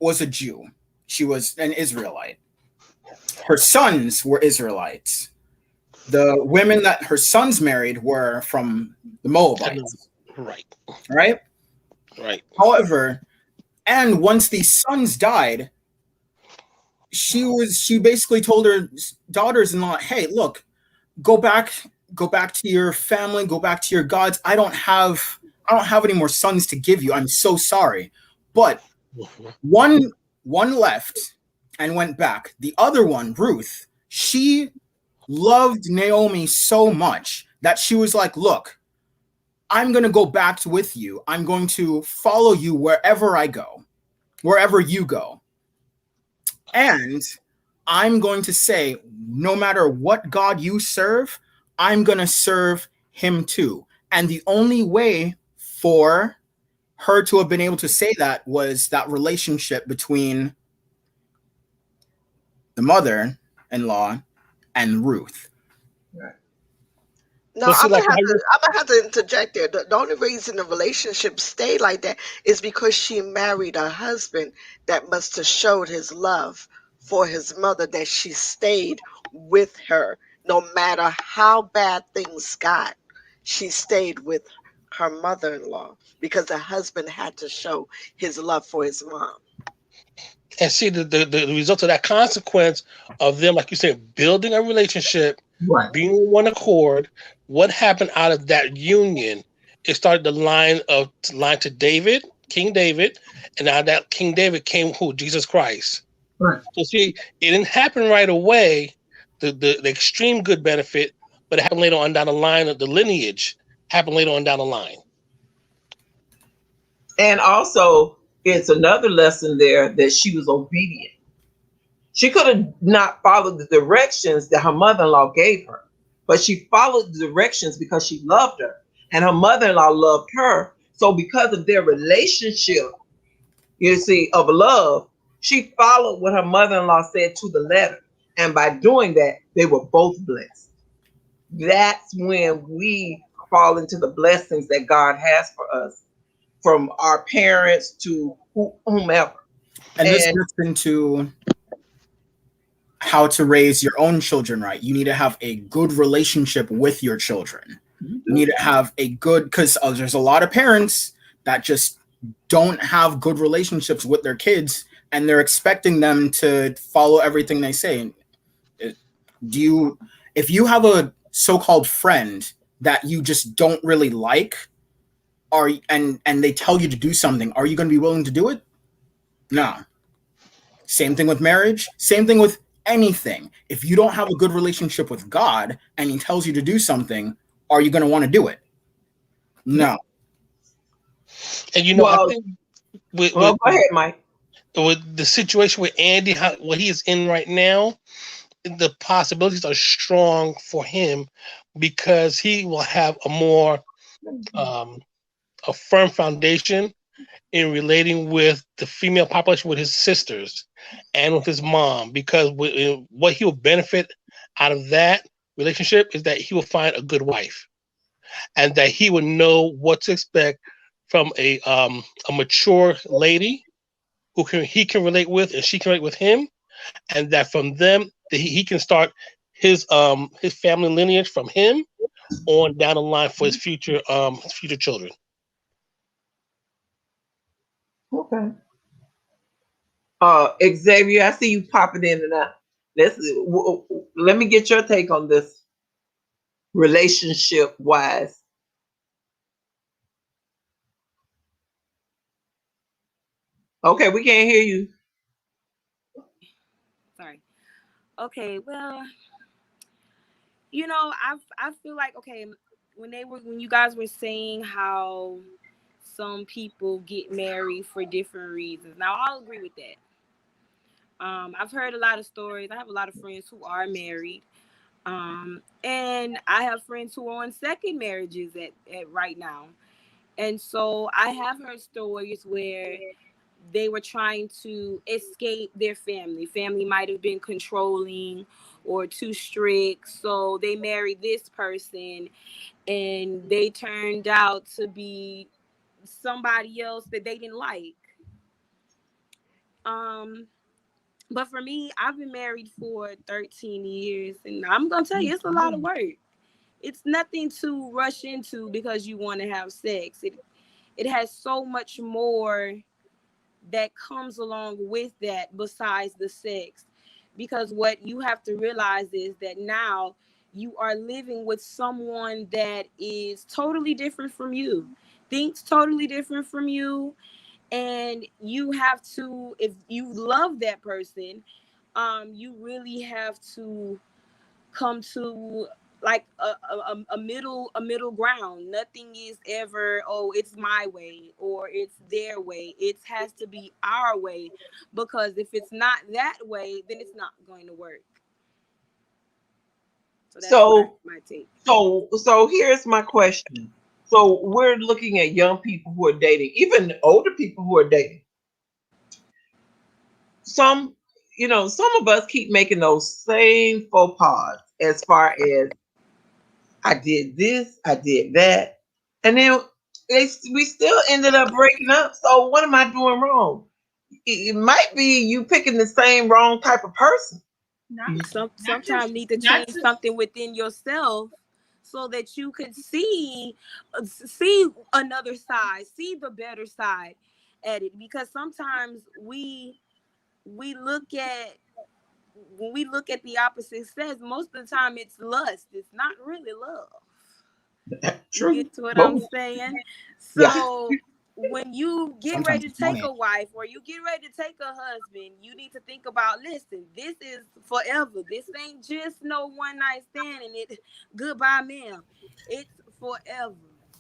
a Jew. She was an Israelite. Her sons were Israelites. The women that her sons married were from the Moabites, Right. right? Right. However, and once these sons died, she basically told her daughters-in-law, "Hey, look, go back to your family, go back to your gods. I don't have any more sons to give you. I'm so sorry." But Mhm. one left and went back. The other one, Ruth, she loved Naomi so much that she was like, "Look, I'm going to go back with you. I'm going to follow you wherever I go, wherever you go. And I'm going to say, no matter what God you serve, I'm going to serve him too." And the only way for her to have been able to say that was that relationship between the mother-in-law and Ruth. No, So see, like, I'm gonna have to interject there. The only reason the relationship stayed like that is because she married a husband that must have showed his love for his mother, that she stayed with her no matter how bad things got. She stayed with her mother-in-law because the husband had to show his love for his mom. and see the result of that consequence of them, like you said, building a relationship, Right. being in one accord. What happened out of that union? It started the line to David, King David, and out of that King David came who? Jesus Christ. Right. So see, it didn't happen right away, the extreme good benefit, but it happened later on down the line of the lineage. Happened later on down the line. And also, it's another lesson there that she was obedient. She could have not followed the directions that her mother-in-law gave her, but she followed the directions because she loved her, and her mother-in-law loved her. So because of their relationship, you see, of love, she followed what her mother-in-law said to the letter. And by doing that, they were both blessed. That's when we fall into the blessings that God has for us, from our parents to whomever. And this And gets into how to raise your own children right. You need to have a good relationship with your children. You need to have a good, because there's a lot of parents that just don't have good relationships with their kids, and they're expecting them to follow everything they say. If you have a so-called friend that you just don't really like, and they tell you to do something, are you going to be willing to do it? No. Same thing with marriage. Same thing with anything. If you don't have a good relationship with God and he tells you to do something, are you going to want to do it? No. And you know, I well, think with, well, with go ahead, Mike. with the situation with Andy, what he is in right now, the possibilities are strong for him because he will have a more a firm foundation in relating with the female population, with his sisters and with his mom, because what he will benefit out of that relationship is that he will find a good wife, and that he would know what to expect from a mature lady who he can relate with and she can relate with him, and that from them that he can start his family lineage from him on down the line for his future children. Okay. Xavier, I see you popping in and out. Let me get your take on this, relationship wise. Okay, we can't hear you. Sorry. Okay, well, I feel like, okay, when you guys were saying how some people get married for different reasons. Now, I'll agree with that. I've heard a lot of stories. I have a lot of friends who are married. And I have friends who are on second marriages at right now. And so I have heard stories where they were trying to escape their family. Family might have been controlling or too strict. So they married this person and they turned out to be somebody else that they didn't like. But for me, I've been married for 13 years, and I'm gonna tell you, it's a lot of work. It's nothing to rush into because you want to have sex. It has so much more that comes along with that besides the sex. Because what you have to realize is that now you are living with someone that is totally different from you, thinks totally different from you, and you have to, if you love that person, you really have to come to like a middle ground. Nothing is ever, oh, it's my way or it's their way. It has to be our way, because if it's not that way, then it's not going to work. So that's my take. So here's my question. So we're looking at young people who are dating, even older people who are dating. Some of us keep making those same faux pas as far as I did this, I did that, and then we still ended up breaking up. So what am I doing wrong? It might be you picking the same wrong type of person. Sometimes need to change something within yourself so that you can see another side, see the better side at it. Because sometimes when we look at the opposite sex, most of the time it's lust. It's not really love. True. You get to what I'm saying? So when you get ready to take a wife or you get ready to take a husband, you need to think about, listen, this is forever. This ain't just no one night stand and it goodbye, ma'am. It's forever.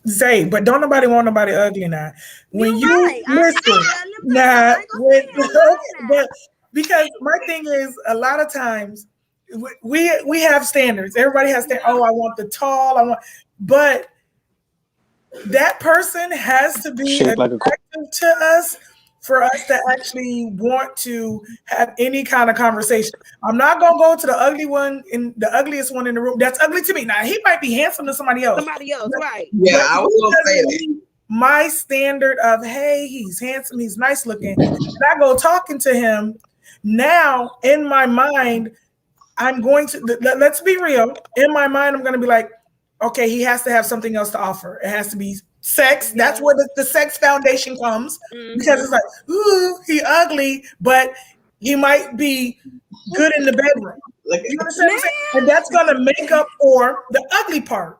Say, but don't nobody want nobody ugly now. When You're listen, now, but because my thing is, a lot of times we have standards. Everybody has standards. Oh, I want the tall. But that person has to be attractive to us for us to actually want to have any kind of conversation. I'm not gonna go to the ugly one, in the ugliest one in the room. That's ugly to me. Now he might be handsome to somebody else. Right? Yeah, I was gonna say that. My standard of, hey, he's handsome, he's nice looking, and I go talking to him. Now in my mind, I'm going to let's be real. In my mind, I'm gonna be like, okay, he has to have something else to offer. It has to be sex. That's where the sex foundation comes, because it's like, ooh, he ugly, but he might be good in the bedroom. You understand what I'm saying? And that's gonna make up for the ugly part.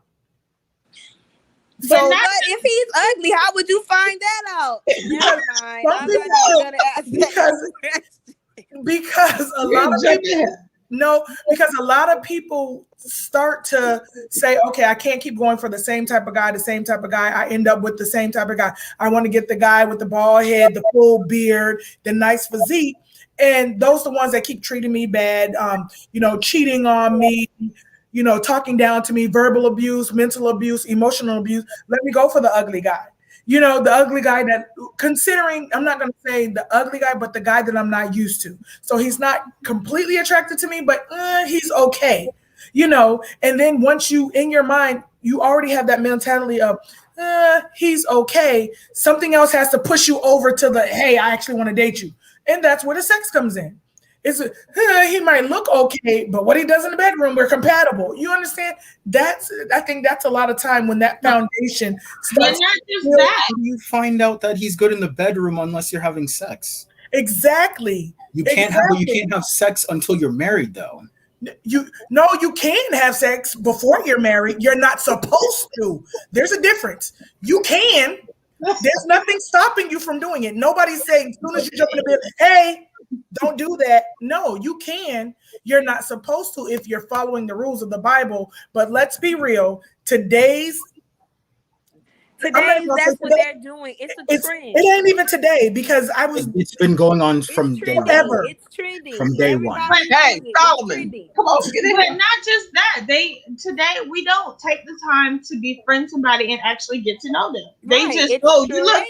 So, but if he's ugly, how would you find that out? Never mind. I'm gonna ask that because a lot of people. No, because a lot of people start to say, okay, I can't keep going for the same type of guy. I end up with the same type of guy. I want to get the guy with the bald head, the full beard, the nice physique. And those are the ones that keep treating me bad, cheating on me, talking down to me, verbal abuse, mental abuse, emotional abuse. Let me go for the ugly guy. The ugly guy that, considering, I'm not going to say the ugly guy, but the guy that I'm not used to. So he's not completely attracted to me, but he's okay, and then once you, in your mind, you already have that mentality of, he's okay. Something else has to push you over to the, hey, I actually want to date you. And that's where the sex comes in. It's he might look okay, but what he does in the bedroom, we're compatible. You understand? I think that's a lot of time when that foundation starts. Not just that. You find out that he's good in the bedroom unless you're having sex. Exactly. You can't have sex until you're married, though. You can have sex before you're married. You're not supposed to. There's a difference. You can. There's nothing stopping you from doing it. Nobody's saying as soon as you jump in the bed, hey, don't do that. No, you can. You're not supposed to if you're following the rules of the Bible. But let's be real. Today's that's what they're doing. It's a trend. It ain't even today, because it's been going on from day one. It's trending. From day one. Hey, Solomon, come on, get in. But not just that. Today we don't take the time to befriend somebody and actually get to know them. They just you look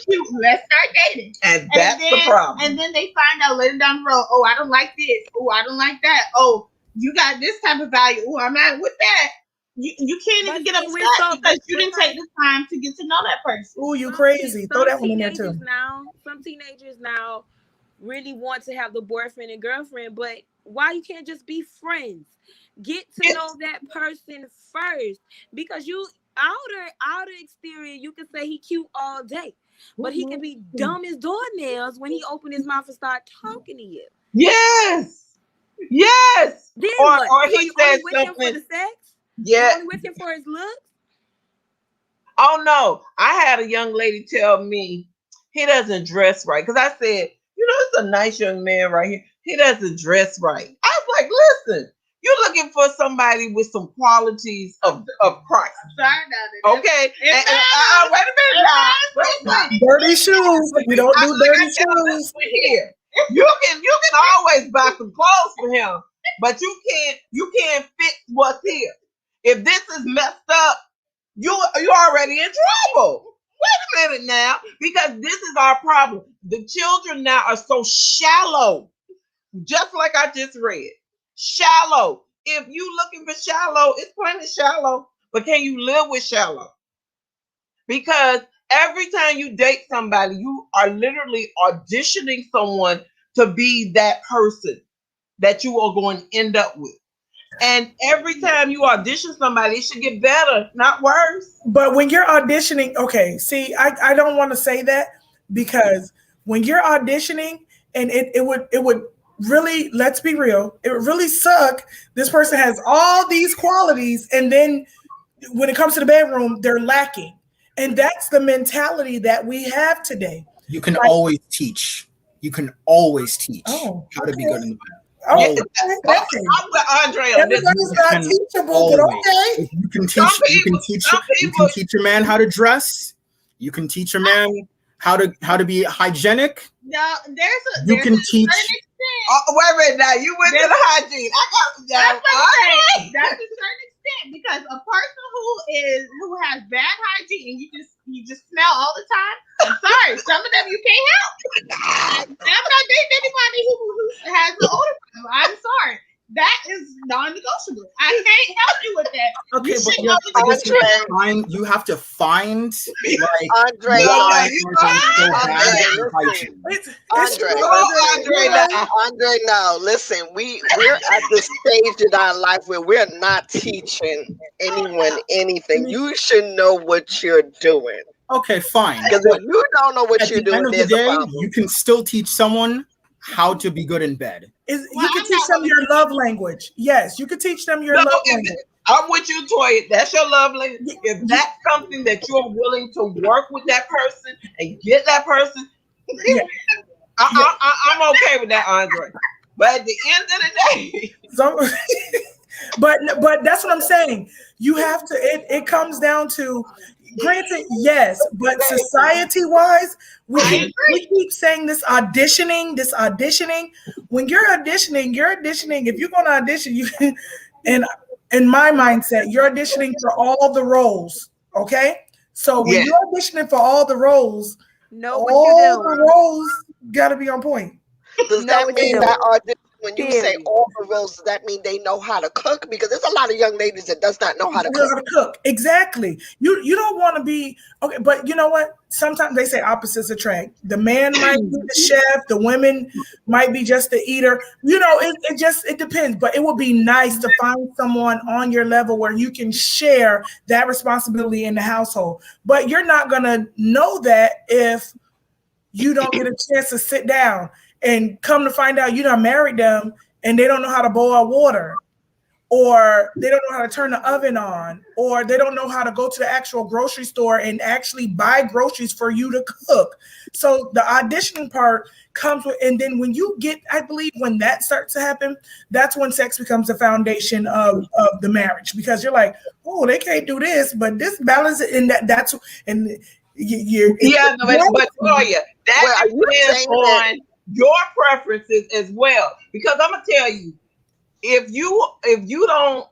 cute. Let's start dating. And that's the problem. And then they find out later down the road, oh, I don't like this. Oh, I don't like that. Oh, you got this type of value. Oh, I'm not with that. You can't even But get see, we're upset so- because you but didn't take the time to get to know that person. Ooh, you Some crazy. Throw that one in there teenagers too. some teenagers now really want to have the boyfriend and girlfriend, but why you can't just be friends? Get to know that person first, because you outer exterior, you can say he cute all day, but he can be dumb as doornails when he open his mouth and start talking to you. Yes. Yes. Then Or what? or So he you said only with him for something. the sex? Yeah. You only with him for his looks? Oh no. I had a young lady tell me he doesn't dress right. Because I said, it's a nice young man right here. He doesn't dress right. I was like, listen, you're looking for somebody with some qualities of Christ. Sorry about it. Okay. It And, wait a minute now. Wait a minute. Dirty shoes. We don't do Like I dirty tell shoes. this here. You can always buy some clothes for him, but you can't fix what's here. If this is messed up, you're already in trouble. Wait a minute now, because this is our problem. The children now are so shallow, just like I just read. Shallow. If you looking for shallow, it's plenty shallow, but can you live with shallow? Because every time you date somebody, you are literally auditioning someone to be that person that you are going to end up with. And every time you audition somebody, it should get better, not worse. But when you're auditioning, okay, see, I don't want to say that, because when you're auditioning, and it would really, let's be real, it would really suck. This person has all these qualities, and then when it comes to the bedroom, they're lacking. And that's the mentality that we have today. You can always teach. You can always teach Oh, how to be good in the bed. Oh, Yeah, okay. I'm with Andre on this. Everybody's not can teachable, but always. okay. You can Some teach. You can people- teach. some You people- can teach a man how to dress. You can teach a man how to be hygienic. No, there's You can a teach. certain extent. Wait a minute now. You went to the hygiene. I got That's what I'm Andre. saying. That's a certain extent, because a person who has bad hygiene and you just smell all the time. I'm sorry, some of them you can't help. I'm not dating anybody who has the odor. I'm sorry. That is non-negotiable. I can't help you with that. Okay, You but should You know have, the to you have to find like Andre, why you are they so Andre, bad at listen. hygiene. It's Andre. true, Andre, now. Andre, now listen, we're at the stage in our life where we're not teaching anyone anything. You should know what you're doing. Okay, fine. Because if you don't know what At you're the end doing, of the there's a day, problem. you can still teach someone how to be good in bed. You Well, can I'm teach not them gonna your love language. Yes, you can teach them your No, love if- language. I'm with you, Toya. That's your love language. If that's something that you're willing to work with that person and get that person, Yeah. I'm okay with that, Andre. But at the end of the day, So, but that's what I'm saying. You have to. It comes down to, granted, yes, but society-wise, we keep saying this auditioning. When you're auditioning. If you're going to audition, you and in my mindset, you're auditioning for all the roles. Okay, so when you're auditioning for all the roles, Know what all you're the doing. roles got to be on point. Does Know that what mean you're that doing. audition, when you say Period. all the roles, does that mean they know how to cook? Because there's a lot of young ladies that does not know how to Know cook. how to cook. Exactly. You don't want to be okay, but you know what? Sometimes they say opposites attract. The man might be the chef, the women might be just the eater. It depends. But it would be nice to find someone on your level where you can share that responsibility in the household. But you're not gonna know that if you don't get a chance to sit down and come to find out you done married them and they don't know how to boil water, or they don't know how to turn the oven on, or they don't know how to go to the actual grocery store and actually buy groceries for you to cook. So the auditioning part comes with, and then when you get, I believe when that starts to happen, that's when sex becomes the foundation of the marriage, because you're like, oh, they can't do this, but this balance, and that's, and you're but Toya, that Well, are you depends saying on that- your preferences as well. Because I'm gonna tell you, if you don't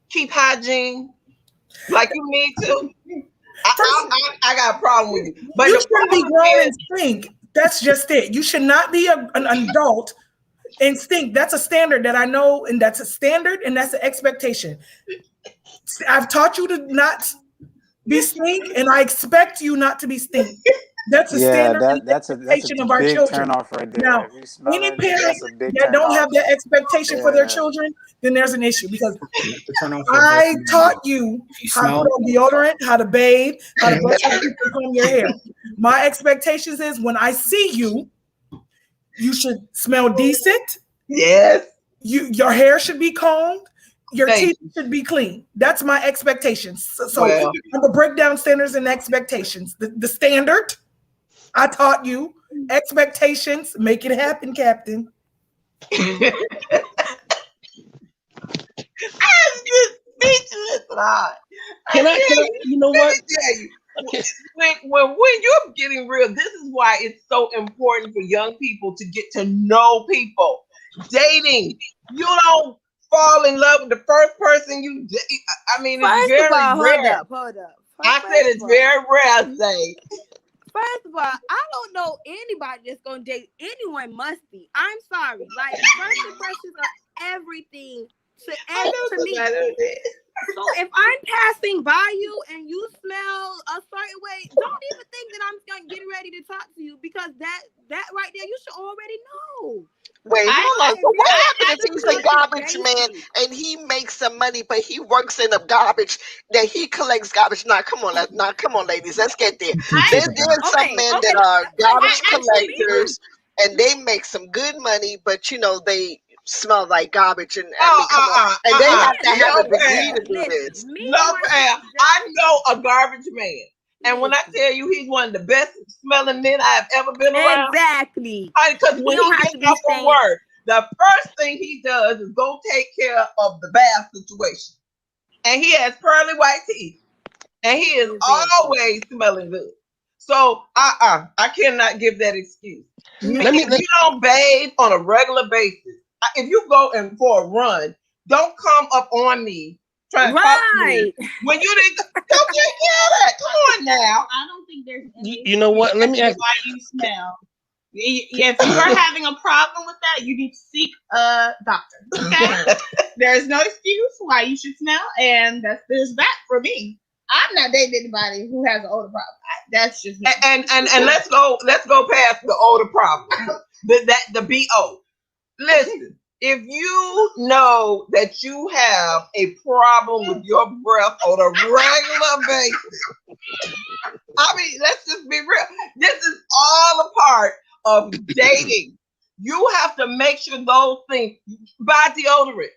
keep hygiene like you need to, I got a problem with you. But you the shouldn't be problem grown is, and stink. That's just it. You should not be an adult and stink. That's a standard that I know, and that's a standard, and that's an expectation. I've taught you to not be stink, and I expect you not to be stink. That's a Yeah, standard that's a expectation of our big children. turn off right there. Now, If you smell any it, parent that's a big that turn don't off. have that expectation for their Yeah. children, then there's an issue because To turn off your I breath. taught you If you how to smell put on deodorant, how to bathe, how to brush your teeth and comb your hair. My expectations is when I see you, you should smell decent. Yes. Your hair should be combed. Your Thank teeth should be clean. That's my expectations. So Well. I'm gonna break down standards and expectations. The standard, I taught you. Expectations, make it happen, Captain. I'm just speechless, Lord. Can I? You know Let what? me tell you, Okay. when you're getting real, this is why it's so important for young people to get to know people. Dating, you don't fall in love with the first person you date. I mean, it's First very of all, rare. hold up. I said it's very rare, say. First of all, I don't know anybody that's gonna date anyone musty. I'm sorry. Like, first impressions are everything to me. So if I'm passing by you and you smell a certain way, don't even think that I'm gonna get ready to talk to you, because that right there, you should already know. Wait, hold on. So what happens if he's a garbage basic. man and he makes some money, but he works in the garbage, that he collects garbage? Now, come on, ladies, let's get there. There's some men that are garbage collectors, and they make some good money, but they smell like garbage, and they have to have a degree to do this. I know a garbage man. And when I tell you he's one of the best smelling men I've ever been around. Exactly. Because when he gets up from work, the first thing he does is go take care of the bath situation. And he has pearly white teeth. And he is always smelling good. So, I cannot give that excuse. If you don't bathe on a regular basis, if you go in for a run, don't come up on me trying to talk to me when you didn't go take care of that. Come on now. I don't think there's any You know what? Let me ask. why you smell. If you are having a problem with that, you need to seek a doctor. Okay, there's no excuse why you should smell, and there's that for me. I'm not dating anybody who has an odor problem. That's just me. And let's go past the odor problem. the BO. Listen, if you know that you have a problem with your breath on a regular basis, I mean, let's just be real. This is all a part of dating. You have to make sure those things. Buy deodorant.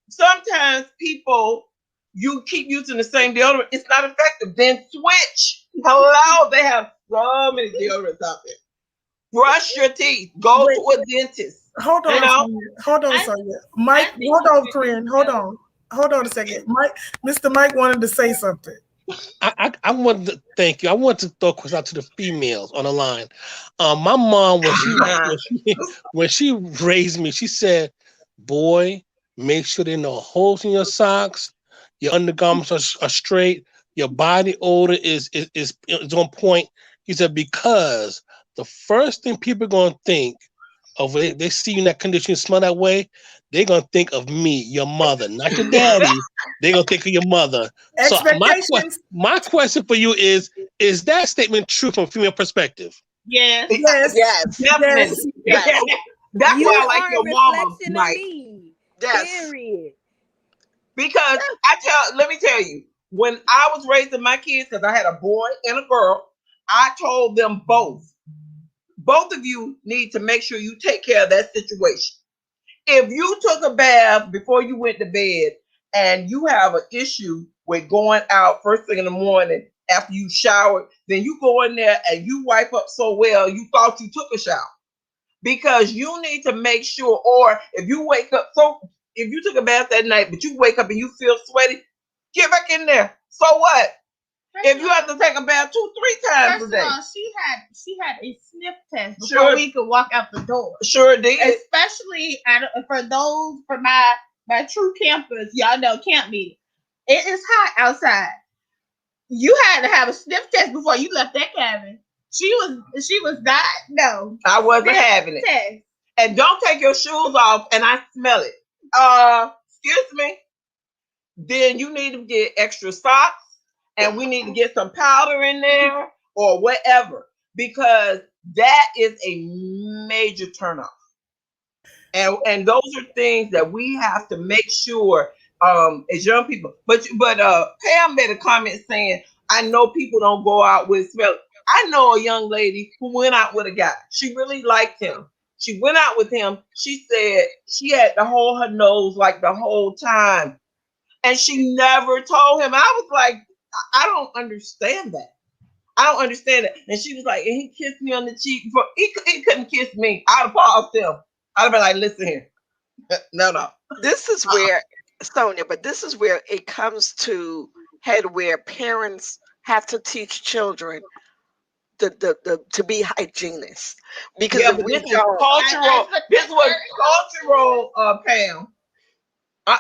Sometimes people, you keep using the same deodorant, it's not effective. Then switch. Hello, they have so many deodorants out there. Brush your teeth. Go to a dentist. Hold on, Sonia. Mike, hold on, Corinne. Hold on a second. Mr. Mike wanted to say something. I wanted to thank you. I want to throw a question out to the females on the line. My mom, when she raised me, she said, "Boy, make sure there are no holes in your socks. Your undergarments are straight. Your body odor is on point." He said, because the first thing people are gonna think of when they see you in that condition, smell that way, they're gonna think of me, your mother, not your daddy. They're gonna think of your mother. So my question for you is that statement true from a female perspective? Yes. Definitely. Yes. That's why I like your mama, Mike. Yes. Period. Because let me tell you, when I was raising my kids, because I had a boy and a girl, I told them both of you need to make sure you take care of that situation. If you took a bath before you went to bed and you have an issue with going out first thing in the morning after you showered, then you go in there and you wipe up so well you thought you took a shower. Because you need to make sure, or if you wake up, so if you took a bath that night but you wake up and you feel sweaty, get back in there. So what? If you have to take a bath 2-3 times a day. First of all, she had a sniff test before we could walk out the door. Sure did. Especially for my true campers, y'all know camp meeting. It is hot outside. You had to have a sniff test before you left that cabin. She was not. No, I wasn't having it. Test. And don't take your shoes off and I smell it. Excuse me. then you need to get extra socks, and we need to get some powder in there or whatever, because that is a major turnoff. And those are things that we have to make sure as young people. But Pam made a comment saying, I know people don't go out with smell. I know a young lady who went out with a guy. She really liked him. She went out with him. She said she had to hold her nose like the whole time. And she never told him. I was like, I don't understand that. I don't understand it. And she was like, and he kissed me on the cheek. He couldn't kiss me. I'd have paused him. I'd have been like, listen here. No. This is where, Sonia, but this is where it comes to head, where parents have to teach children to be hygienists. Because yeah, if we this is don't, cultural. This was cultural, Pam.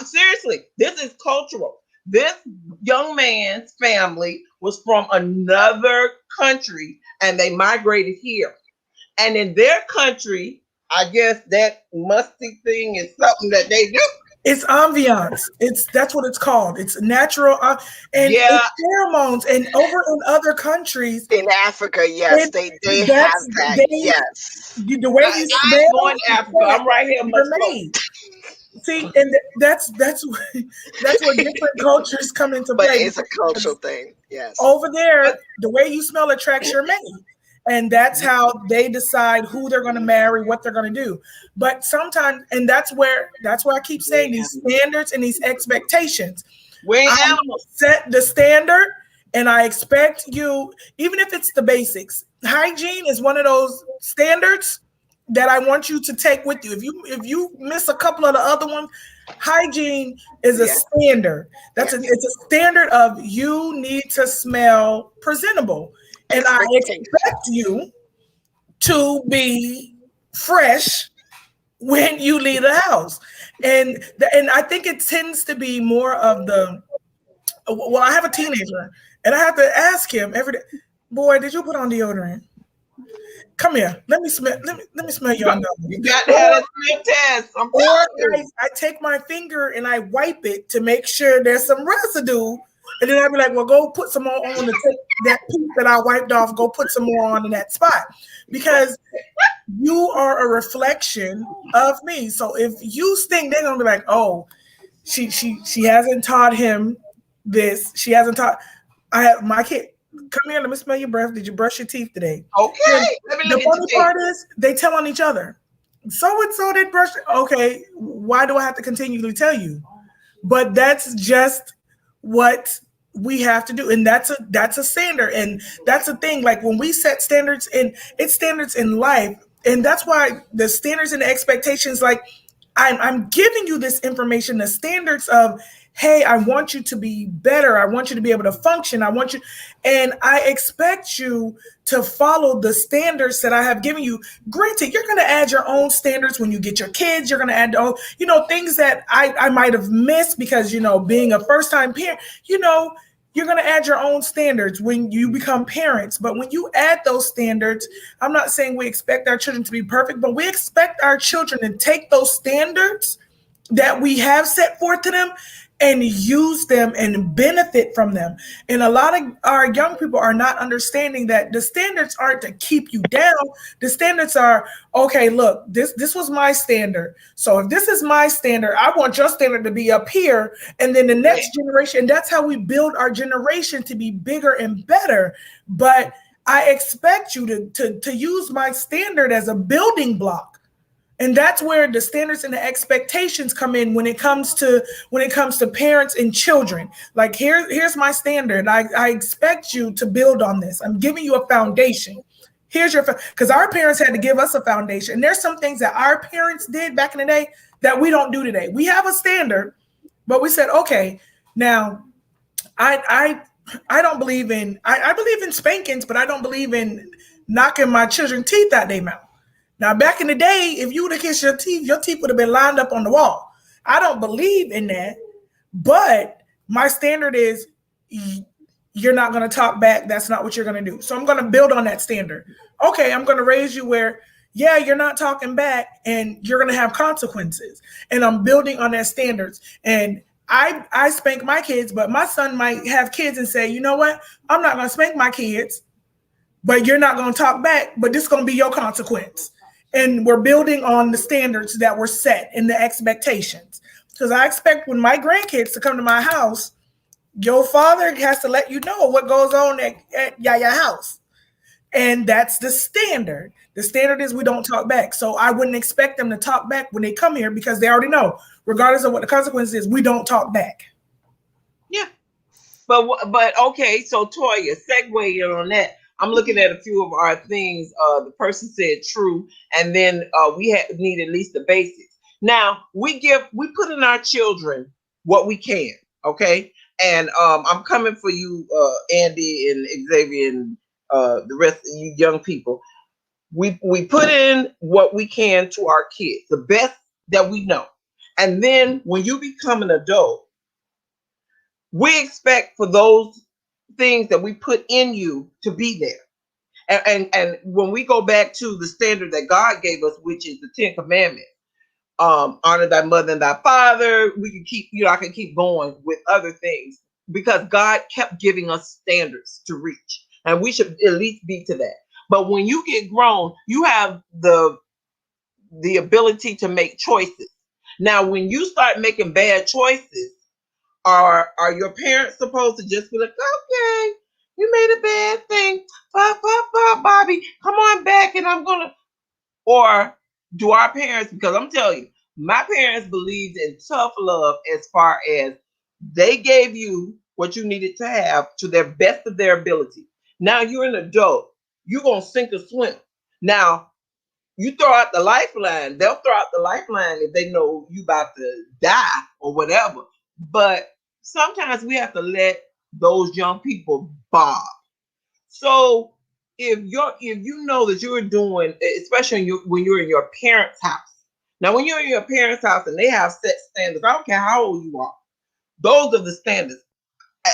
Seriously, this is cultural. This young man's family was from another country and they migrated here. And in their country, I guess that musty thing is something that they do. It's ambiance. That's what it's called. It's natural, and Yeah. it's pheromones. And over in other countries, in Africa, yes, they have that. Yes. The way you I'm smell, going to Africa. I'm right here. remain. See, and that's where different cultures come into But play. it's a cultural thing. Yes. Over there, the way you smell attracts your mate. And that's how they decide who they're going to marry, what they're going to do. But sometimes, and that's where I keep saying these standards and these expectations. I set the standard, and I expect you, even if it's the basics. Hygiene is one of those standards that I want you to take with you. If you miss a couple of the other ones, hygiene is a standard. It's a standard of you need to smell presentable. And I expect you to be fresh when you leave the house. And I think it tends to be more of well, I have a teenager and I have to ask him every day, boy, did you put on deodorant? Come here. Let me smell your nose. You got to have a sniff test. Or I take my finger and I wipe it to make sure there's some residue. And then I'd be like, well, go put some more on to take that piece that I wiped off, go put some more on in that spot. Because you are a reflection of me. So if you stink, they're gonna be like, oh, she hasn't taught him this. She hasn't taught. I have my kid. Come here, let me smell your breath. Did you brush your teeth today? Okay. The funny part is they tell on each other. So and so did brush. Okay, why do I have to continually tell you? But that's just what we have to do, and that's a standard, and that's a thing. Like when we set standards, and it's standards in life, and that's why the standards and the expectations. Like I'm giving you this information, the standards of, hey, I want you to be better. I want you to be able to function. I want you, and I expect you to follow the standards that I have given you. Granted, you're going to add your own standards when you get your kids. You're going to add, things that I might have missed because, being a first-time parent, you're going to add your own standards when you become parents. But when you add those standards, I'm not saying we expect our children to be perfect, but we expect our children to take those standards that we have set forth to them and use them and benefit from them. And a lot of our young people are not understanding that the standards aren't to keep you down. The standards are, okay, look, this was my standard. So if this is my standard, I want your standard to be up here. And then the next generation, that's how we build our generation to be bigger and better. But I expect you to use my standard as a building block. And that's where the standards and the expectations come in when it comes to parents and children. Like here's my standard. I expect you to build on this. I'm giving you a foundation. Here's because our parents had to give us a foundation. And there's some things that our parents did back in the day that we don't do today. We have a standard, but we said, okay, now I don't believe in I believe in spankings, but I don't believe in knocking my children's teeth out their mouth. Now, back in the day, if you would have kissed your teeth would have been lined up on the wall. I don't believe in that, but my standard is you're not going to talk back. That's not what you're going to do. So I'm going to build on that standard. Okay, I'm going to raise you where, you're not talking back and you're going to have consequences. And I'm building on that standards. And I spank my kids, but my son might have kids and say, you know what? I'm not going to spank my kids, but you're not going to talk back, but this is going to be your consequence. And we're building on the standards that were set and the expectations. Because I expect when my grandkids to come to my house, your father has to let you know what goes on at Yaya house. And that's the standard. The standard is we don't talk back. So I wouldn't expect them to talk back when they come here because they already know, regardless of what the consequence is, we don't talk back. Yeah. But okay, so Toya, segue in on that. I'm looking at a few of our things. The person said true, and then we need at least the basics. Now we put in our children what we can, okay? And I'm coming for you, Andy and Xavier and the rest of you young people. We put in what we can to our kids, the best that we know. And then when you become an adult, we expect for those things that we put in you to be there. And when we go back to the standard that God gave us, which is the 10 Commandments, honor thy mother and thy father, we can keep, I can keep going with other things because God kept giving us standards to reach, and we should at least be to that. But when you get grown, you have the ability to make choices. Now, when you start making bad choices, are your parents supposed to just be like, okay, you made a bad thing, Bobby, come on back, and I'm gonna, or do our parents, because I'm telling you, my parents believed in tough love as far as they gave you what you needed to have to their best of their ability. Now you're an adult, you're gonna sink or swim. Now you throw out the lifeline, they'll throw out the lifeline if they know you about to die or whatever. But sometimes we have to let those young people bob. So if you know that you're doing, especially when you're in your parents' house. Now, when you're in your parents' house and they have set standards, I don't care how old you are, those are the standards.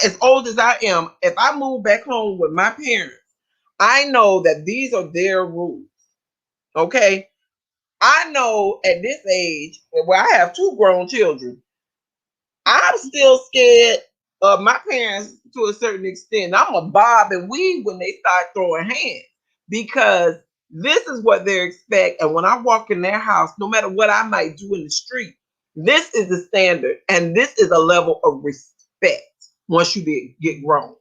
As old as I am, if I move back home with my parents, I know that these are their rules. Okay? I know at this age, where I have 2 grown children, I'm still scared of my parents to a certain extent. I'm a bob and weave when they start throwing hands because this is what they expect. And when I walk in their house, no matter what I might do in the street, this is the standard. And this is a level of respect once you get grown.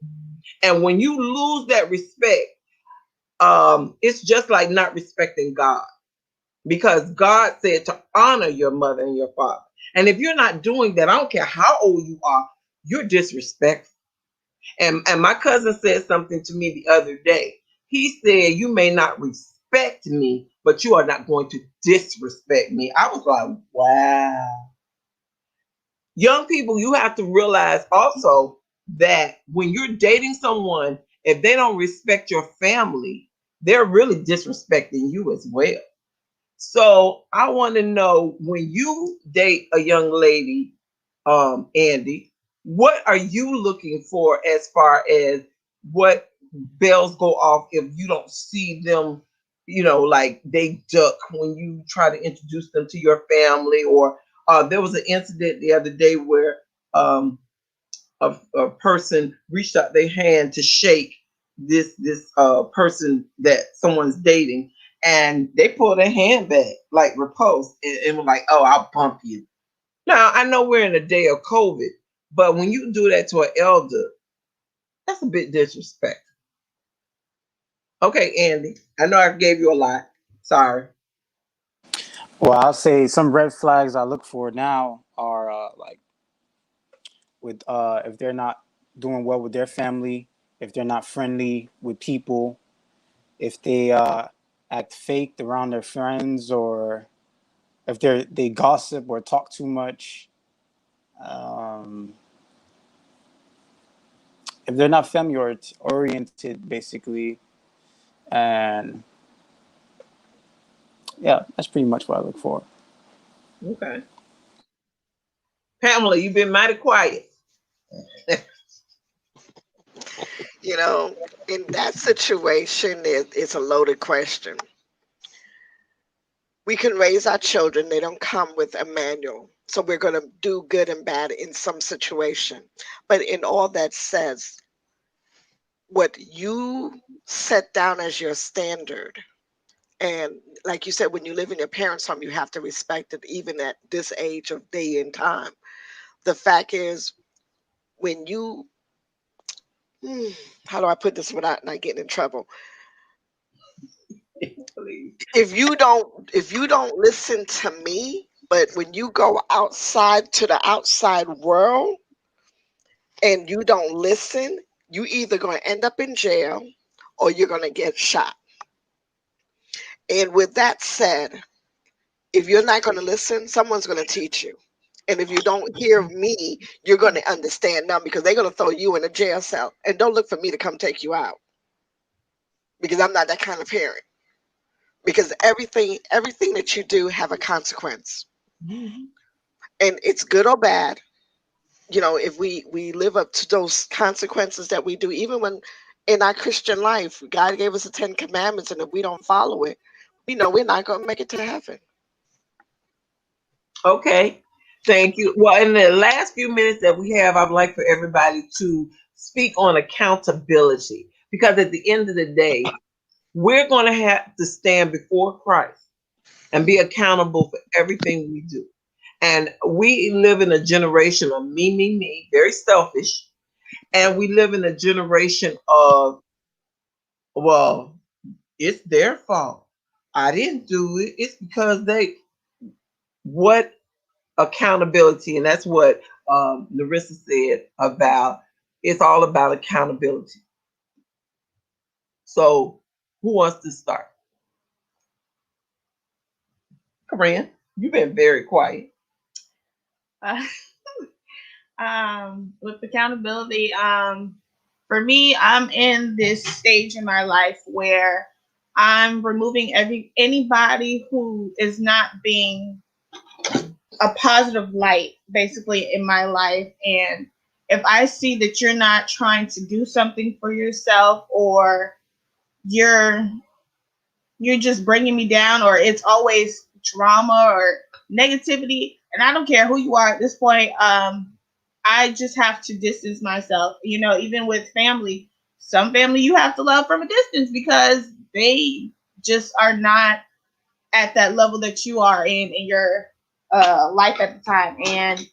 And when you lose that respect, it's just like not respecting God. Because God said to honor your mother and your father. And if you're not doing that, I don't care how old you are, you're disrespectful. And my cousin said something to me the other day. He said, you may not respect me, but you are not going to disrespect me. I was like, wow. Young people, you have to realize also that when you're dating someone, if they don't respect your family, they're really disrespecting you as well. So I want to know, when you date a young lady, Andy, what are you looking for as far as what bells go off if you don't see them, like they duck when you try to introduce them to your family? Or there was an incident the other day where a person reached out their hand to shake this person that someone's dating, and they pulled their hand back, like repulsed, and were like, oh, I'll bump you. Now, I know we're in a day of COVID, but when you do that to an elder, that's a bit disrespectful. Okay, Andy, I know I gave you a lot. Sorry. Well, I'll say some red flags I look for now are like with if they're not doing well with their family, if they're not friendly with people, if they act fake around their friends, or if they gossip or talk too much. If they're not family oriented, basically. And yeah, that's pretty much what I look for. Okay. Pamela, you've been mighty quiet. In that situation, it's a loaded question. We can raise our children. They don't come with a manual. So we're going to do good and bad in some situation. But in all that says, what you set down as your standard, and like you said, when you live in your parents' home, you have to respect it even at this age of day and time. The fact is, when you, how do I put this without not getting in trouble? Please. If you don't listen to me, but when you go outside to the outside world and you don't listen, you either going to end up in jail or you're going to get shot. And with that said, if you're not going to listen, someone's going to teach you. And if you don't hear me, you're going to understand them, because they're going to throw you in a jail cell. And don't look for me to come take you out, because I'm not that kind of parent. Because everything that you do have a consequence. Mhm. And it's good or bad. You know, if we live up to those consequences that we do, even when in our Christian life, God gave us the 10 commandments, and if we don't follow it, we know we're not going to make it to heaven. Okay. Thank you. Well, in the last few minutes that we have, I'd like for everybody to speak on accountability, because at the end of the day, we're going to have to stand before Christ and be accountable for everything we do. And we live in a generation of me, very selfish. And we live in a generation of, well, it's their fault. I didn't do it. It's because what accountability? And that's what Narissa said about, it's all about accountability. So who wants to start? Corinne, you've been very quiet. With accountability, for me, I'm in this stage in my life where I'm removing anybody who is not being a positive light, basically, in my life. And if I see that you're not trying to do something for yourself, or you're just bringing me down, or it's always drama or negativity, and I don't care who you are at this point, I just have to distance myself. You know, even with family, some family you have to love from a distance, because they just are not at that level that you are in your life at the time. And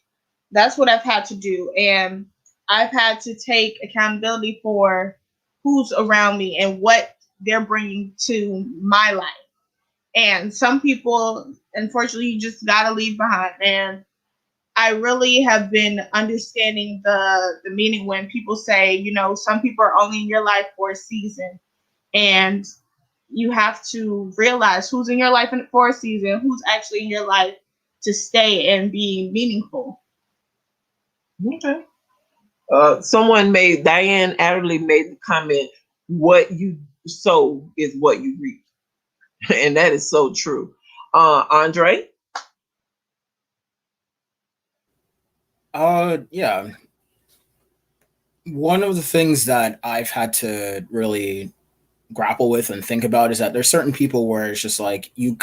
that's what I've had to do. And I've had to take accountability for who's around me and what they're bringing to my life. And some people, unfortunately, you just got to leave behind. And I really have been understanding the meaning when people say, you know, some people are only in your life for a season. And you have to realize who's in your life for a season, who's actually in your life to stay and be meaningful. Okay. Diane Adderley made the comment, what you sow is what you reap. And that is so true. Andre? Yeah. One of the things that I've had to really grapple with and think about is that there's certain people where it's just like you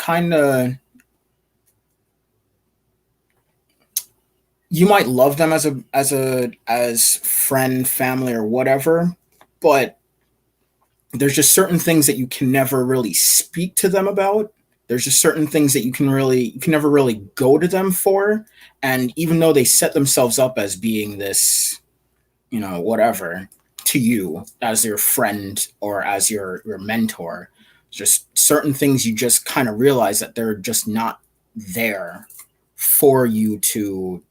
might love them as friend, family, or whatever, but there's just certain things that you can never really speak to them about. There's just certain things that you can never really go to them for. And even though they set themselves up as being this, you know, whatever to you as your friend or as your mentor, just certain things you just kind of realize that they're just not there for you to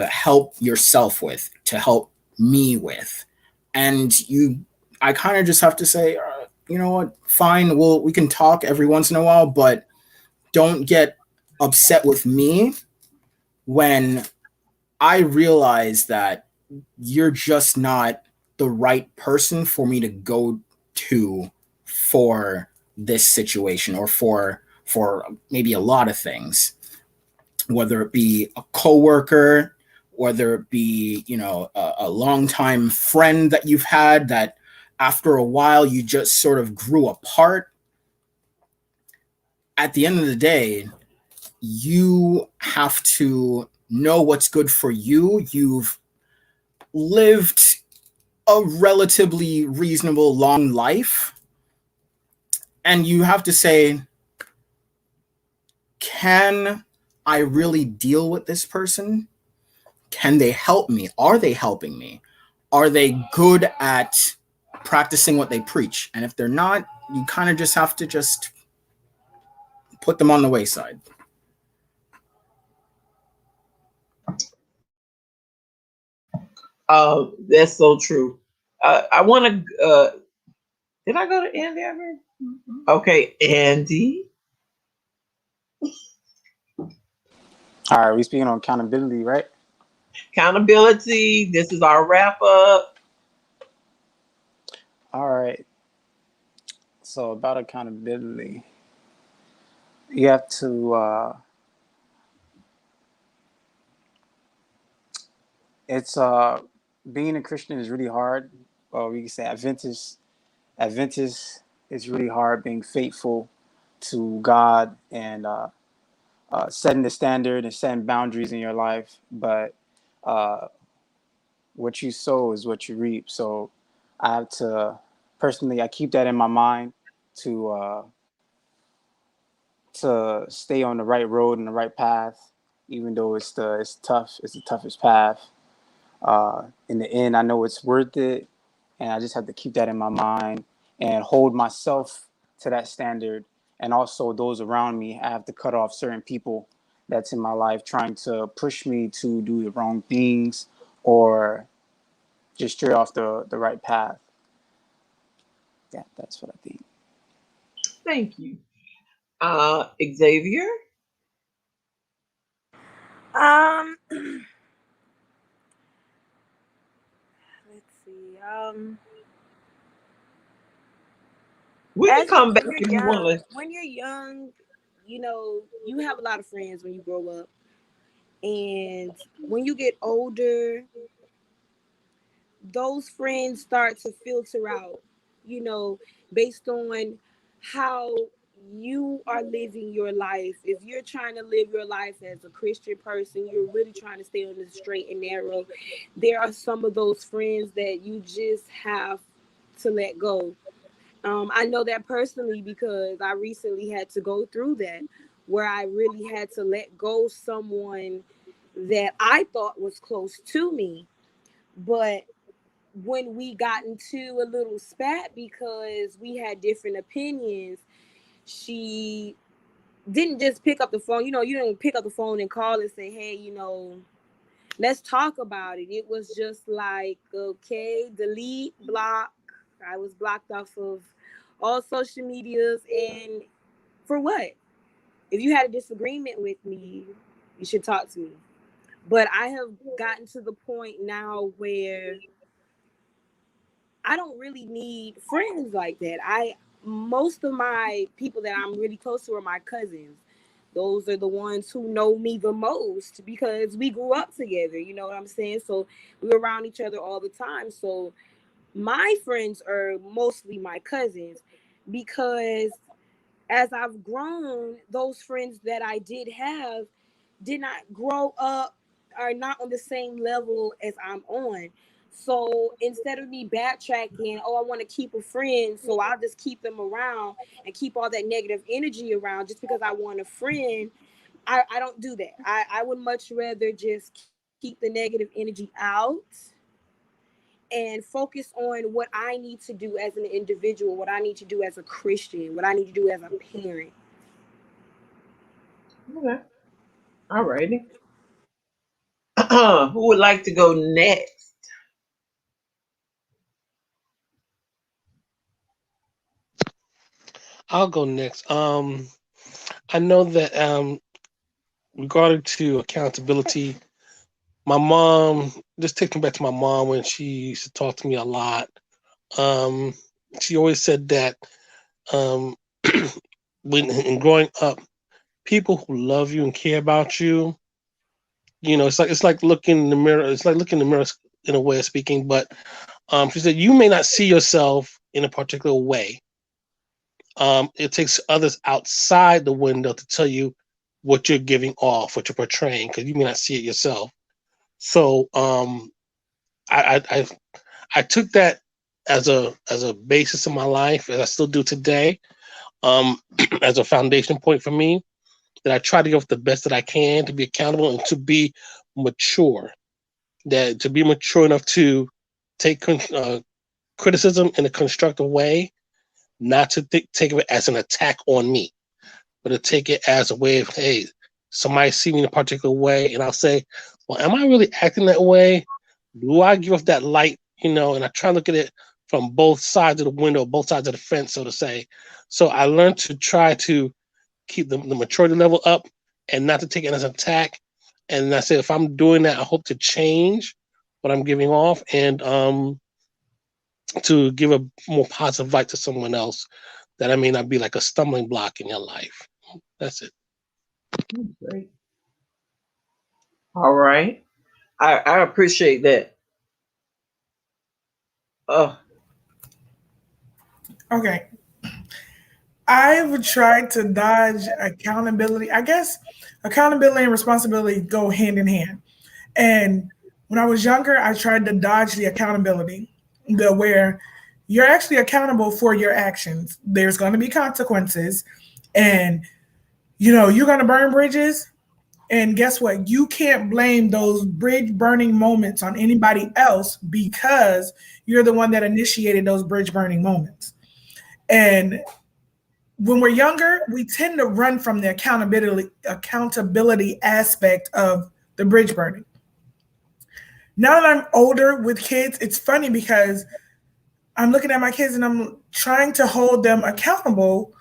help yourself with, to help me with. And I kind of just have to say, you know what, fine, we can talk every once in a while, but don't get upset with me when I realize that you're just not the right person for me to go to for this situation, or for maybe a lot of things, whether it be a coworker, whether it be, you know, a longtime friend that you've had that after a while you just sort of grew apart. at the end of the day, you have to know what's good for you. You've lived a relatively reasonable long life, and you have to say, can I really deal with this person? Can they help me? Are they helping me? Are they good at practicing what they preach? And if they're not, you kind of just have to just put them on the wayside. That's so true. I want to. Did I go to Andy ever? Okay, Andy. All right, we speaking on accountability, right? Accountability. This is our wrap up. All right. So about accountability, you have to. It's being a Christian is really hard. Well, we can say Adventist is really hard. Being faithful to God and setting the standard and setting boundaries in your life, but what you sow is what you reap. So I have to personally, I keep that in my mind to stay on the right road and the right path, even though it's tough. It's the toughest path. In the end, I know it's worth it, and I just have to keep that in my mind and hold myself to that standard. And also those around me, I have to cut off certain people that's in my life trying to push me to do the wrong things or just stray off the right path. Yeah, that's what I think. Thank you. Xavier. Let's see. We can As come back when if you're you young, want to. when you're young, you know, you have a lot of friends when you grow up, and when you get older, those friends start to filter out, you know, based on how you are living your life. If you're trying to live your life as a Christian person, you're really trying to stay on the straight and narrow, there are some of those friends that you just have to let go. I know that personally because I recently had to go through that, where I really had to let go someone that I thought was close to me. But when we got into a little spat because we had different opinions, she didn't just pick up the phone. You know, you didn't pick up the phone and call and say, hey, you know, let's talk about it. It was just like, okay, delete, block. I was blocked off of all social medias. And for what? If you had a disagreement with me, you should talk to me. But I have gotten to the point now where I don't really need friends like that. Most of my people that I'm really close to are my cousins. Those are the ones who know me the most because we grew up together. You know what I'm saying? So we're around each other all the time. So my friends are mostly my cousins because as I've grown, those friends that I did have did not grow up, are not on the same level as I'm on. So instead of me backtracking, oh, I want to keep a friend, so I'll just keep them around and keep all that negative energy around just because I want a friend. I don't do that. I would much rather just keep the negative energy out and focus on what I need to do as an individual, what I need to do as a Christian, what I need to do as a parent. Okay. All righty. Who would like to go next? I'll go next. I know that regarding to accountability, my mom, just taking back to my mom when she used to talk to me a lot. Um, she always said that um, when in growing up, people who love you and care about you, you know, it's like looking in the mirror. It's like looking in the mirror in a way of speaking. But she said you may not see yourself in a particular way, it takes others outside the window to tell you what you're giving off, what you're portraying, because you may not see it yourself. So I took that as a basis in my life, as I still do today, as a foundation point for me, that I try to give the best that I can to be accountable and to be mature. That to be mature enough to take criticism in a constructive way, not to take it as an attack on me, but to take it as a way of, hey, somebody see me in a particular way, and I'll say, well, am I really acting that way? Do I give off that light? And I try to look at it from both sides of the window, both sides of the fence, so to say. So I learned to try to keep the maturity level up and not to take it as an attack. And I said, if I'm doing that, I hope to change what I'm giving off and to give a more positive light to someone else, that I may not be like a stumbling block in your life. That's it. Great. All right. I appreciate that. Okay. I've tried to dodge accountability. I guess accountability and responsibility go hand in hand. And when I was younger, I tried to dodge the accountability, where you're actually accountable for your actions. There's going to be consequences, and you're going to burn bridges. And guess what? You can't blame those bridge burning moments on anybody else, because you're the one that initiated those bridge burning moments. And when we're younger, we tend to run from the accountability aspect of the bridge burning. Now that I'm older with kids, it's funny because I'm looking at my kids and I'm trying to hold them accountable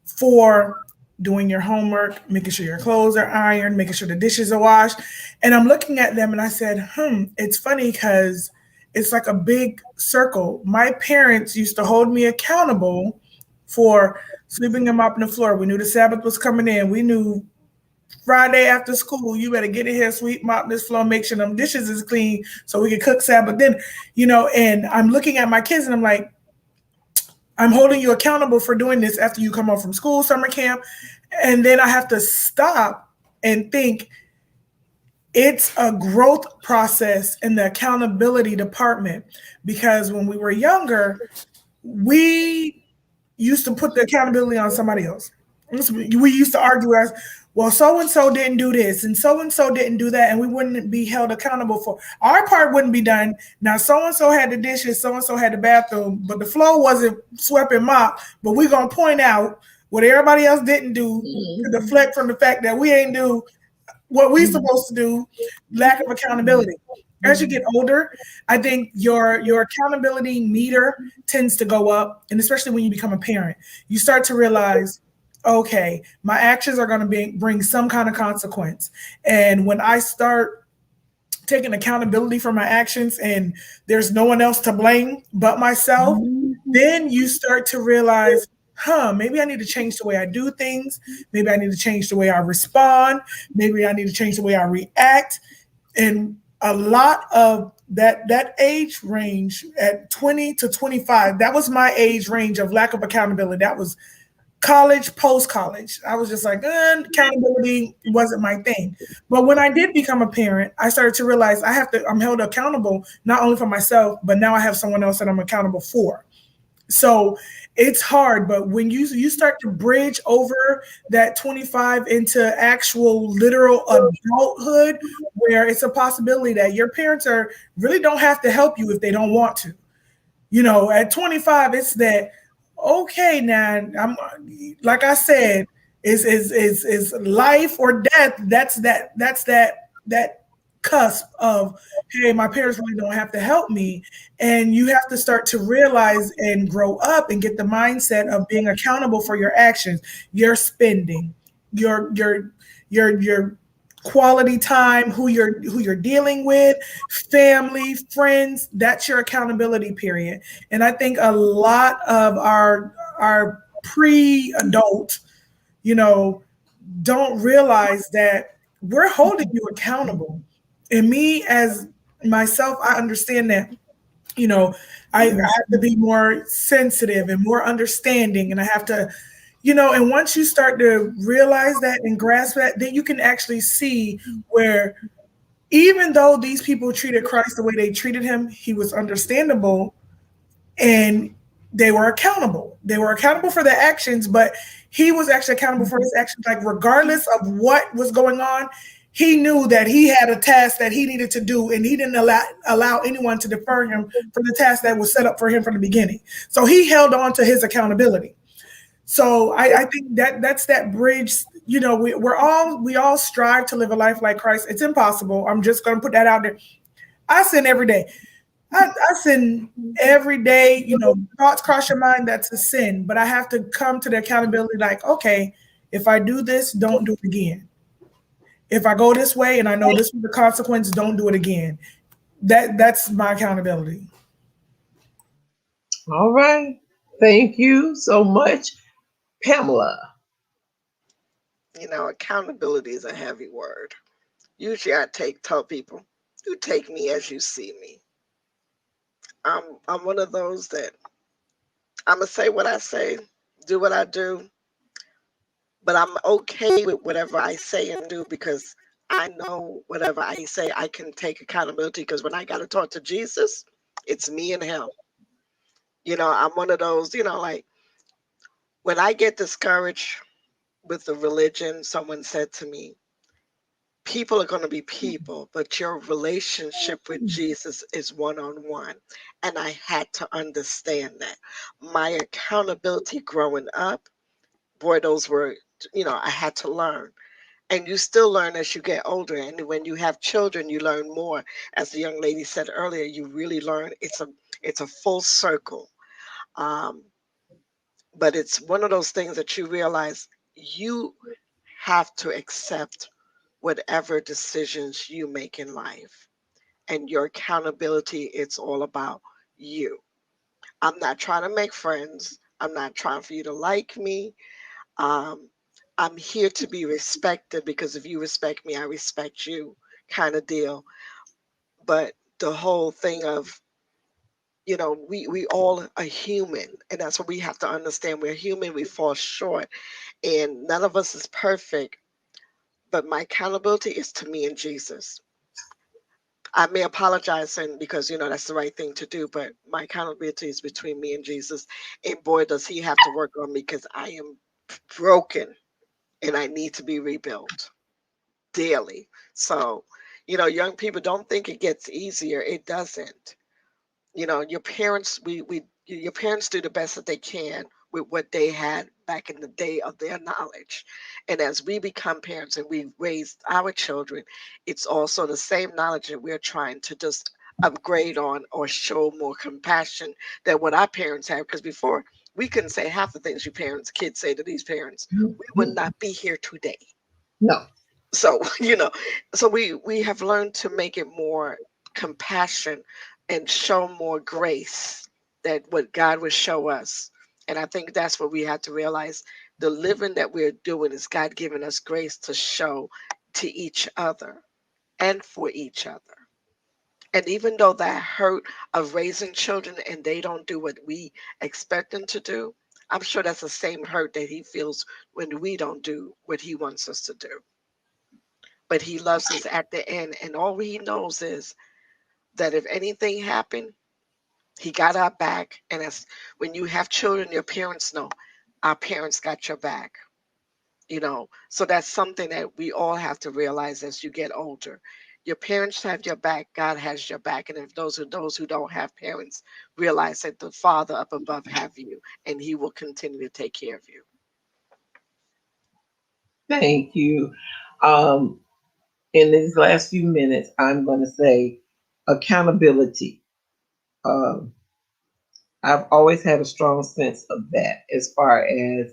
for doing your homework, making sure your clothes are ironed, making sure the dishes are washed. And I'm looking at them and I said, it's funny because it's like a big circle. My parents used to hold me accountable for sweeping and mopping the floor. We knew the Sabbath was coming in. We knew Friday after school, you better get in here, sweep, mop this floor, make sure them dishes is clean so we can cook Sabbath. Then, and I'm looking at my kids and I'm like, I'm holding you accountable for doing this after you come home from school, summer camp. And then I have to stop and think it's a growth process in the accountability department, because when we were younger, we used to put the accountability on somebody else. We used to argue as, well, so-and-so didn't do this and so-and-so didn't do that, and we wouldn't be held accountable for our part. Wouldn't be done. Now, so-and-so had the dishes, so-and-so had the bathroom, but the floor wasn't swept and mopped, but we're going to point out what everybody else didn't do to deflect from the fact that we ain't do what we supposed to do. Lack of accountability. As you get older, I think your accountability meter tends to go up, and especially when you become a parent, you start to realize, okay, my actions are going to bring some kind of consequence. And when I start taking accountability for my actions and there's no one else to blame but myself, then you start to realize, maybe I need to change the way I do things. Maybe I need to change the way I respond. Maybe I need to change the way I react. And a lot of that age range at 20 to 25, that was my age range of lack of accountability. That was college, post-college. I was just like, accountability wasn't my thing. But when I did become a parent, I started to realize I'm held accountable, not only for myself, but now I have someone else that I'm accountable for. So it's hard, but when you start to bridge over that 25 into actual literal adulthood, where it's a possibility that your parents really don't have to help you if they don't want to. At 25, it's that, okay, now I'm, like I said, is life or death. That's that cusp of, hey, my parents really don't have to help me. And you have to start to realize and grow up and get the mindset of being accountable for your actions, your spending, your quality time, who you're dealing with, family, friends. That's your accountability period. And I think a lot of our pre-adult, don't realize that we're holding you accountable. And me as myself, I understand that You know, I have to be more sensitive and more understanding, and I have to, and once you start to realize that and grasp that, then you can actually see where even though these people treated Christ the way they treated him, he was understandable and they were accountable. They were accountable for their actions, but he was actually accountable for his actions. Like, regardless of what was going on, he knew that he had a task that he needed to do, and he didn't allow anyone to defer him from the task that was set up for him from the beginning. So he held on to his accountability. So I think that's that bridge. We all strive to live a life like Christ. It's impossible. I'm just going to put that out there. I sin every day. I sin every day. Thoughts cross your mind. That's a sin. But I have to come to the accountability. Like, okay, if I do this, don't do it again. If I go this way and I know this is the consequence, don't do it again. That's my accountability. All right. Thank you so much, Pamela. Accountability is a heavy word. Usually I tell people, you take me as you see me. I'm one of those that I'm going to say what I say, do what I do, but I'm okay with whatever I say and do, because I know whatever I say, I can take accountability, because when I got to talk to Jesus, it's me and him. I'm one of those, like, when I get discouraged with the religion, someone said to me, people are going to be people, but your relationship with Jesus is one-on-one. And I had to understand that. My accountability growing up, boy, those were, I had to learn. And you still learn as you get older. And when you have children, you learn more. As the young lady said earlier, you really learn. It's a full circle. But it's one of those things that you realize you have to accept whatever decisions you make in life. And your accountability, it's all about you. I'm not trying to make friends. I'm not trying for you to like me. Um, I'm here to be respected, because if you respect me, I respect you, kind of deal. But the whole thing of, we all are human, and that's what we have to understand. We're human, we fall short, and none of us is perfect. But my accountability is to me and Jesus. I may apologize, and because that's the right thing to do, but my accountability is between me and Jesus. And boy, does he have to work on me, because I am broken and I need to be rebuilt daily. So, young people, don't think it gets easier. It doesn't. Your parents, your parents do the best that they can with what they had back in the day of their knowledge. And as we become parents and we raise our children, it's also the same knowledge that we're trying to just upgrade on, or show more compassion than what our parents have. Because before, we couldn't say half the things kids say to these parents. We would not be here today. No. So, so we have learned to make it more compassion and show more grace, that what God would show us. And I think that's what we have to realize. The living that we're doing is God giving us grace to show to each other and for each other. And even though that hurt of raising children and they don't do what we expect them to do, I'm sure that's the same hurt that he feels when we don't do what he wants us to do. But he loves us at the end. And all he knows is that if anything happened, he got our back. And as when you have children, your parents know our parents got your back. So that's something that we all have to realize as you get older. Your parents have your back, God has your back. And if those who don't have parents, realize that the Father up above have you, and he will continue to take care of you. Thank you. In these last few minutes, I'm going to say accountability. I've always had a strong sense of that, as far as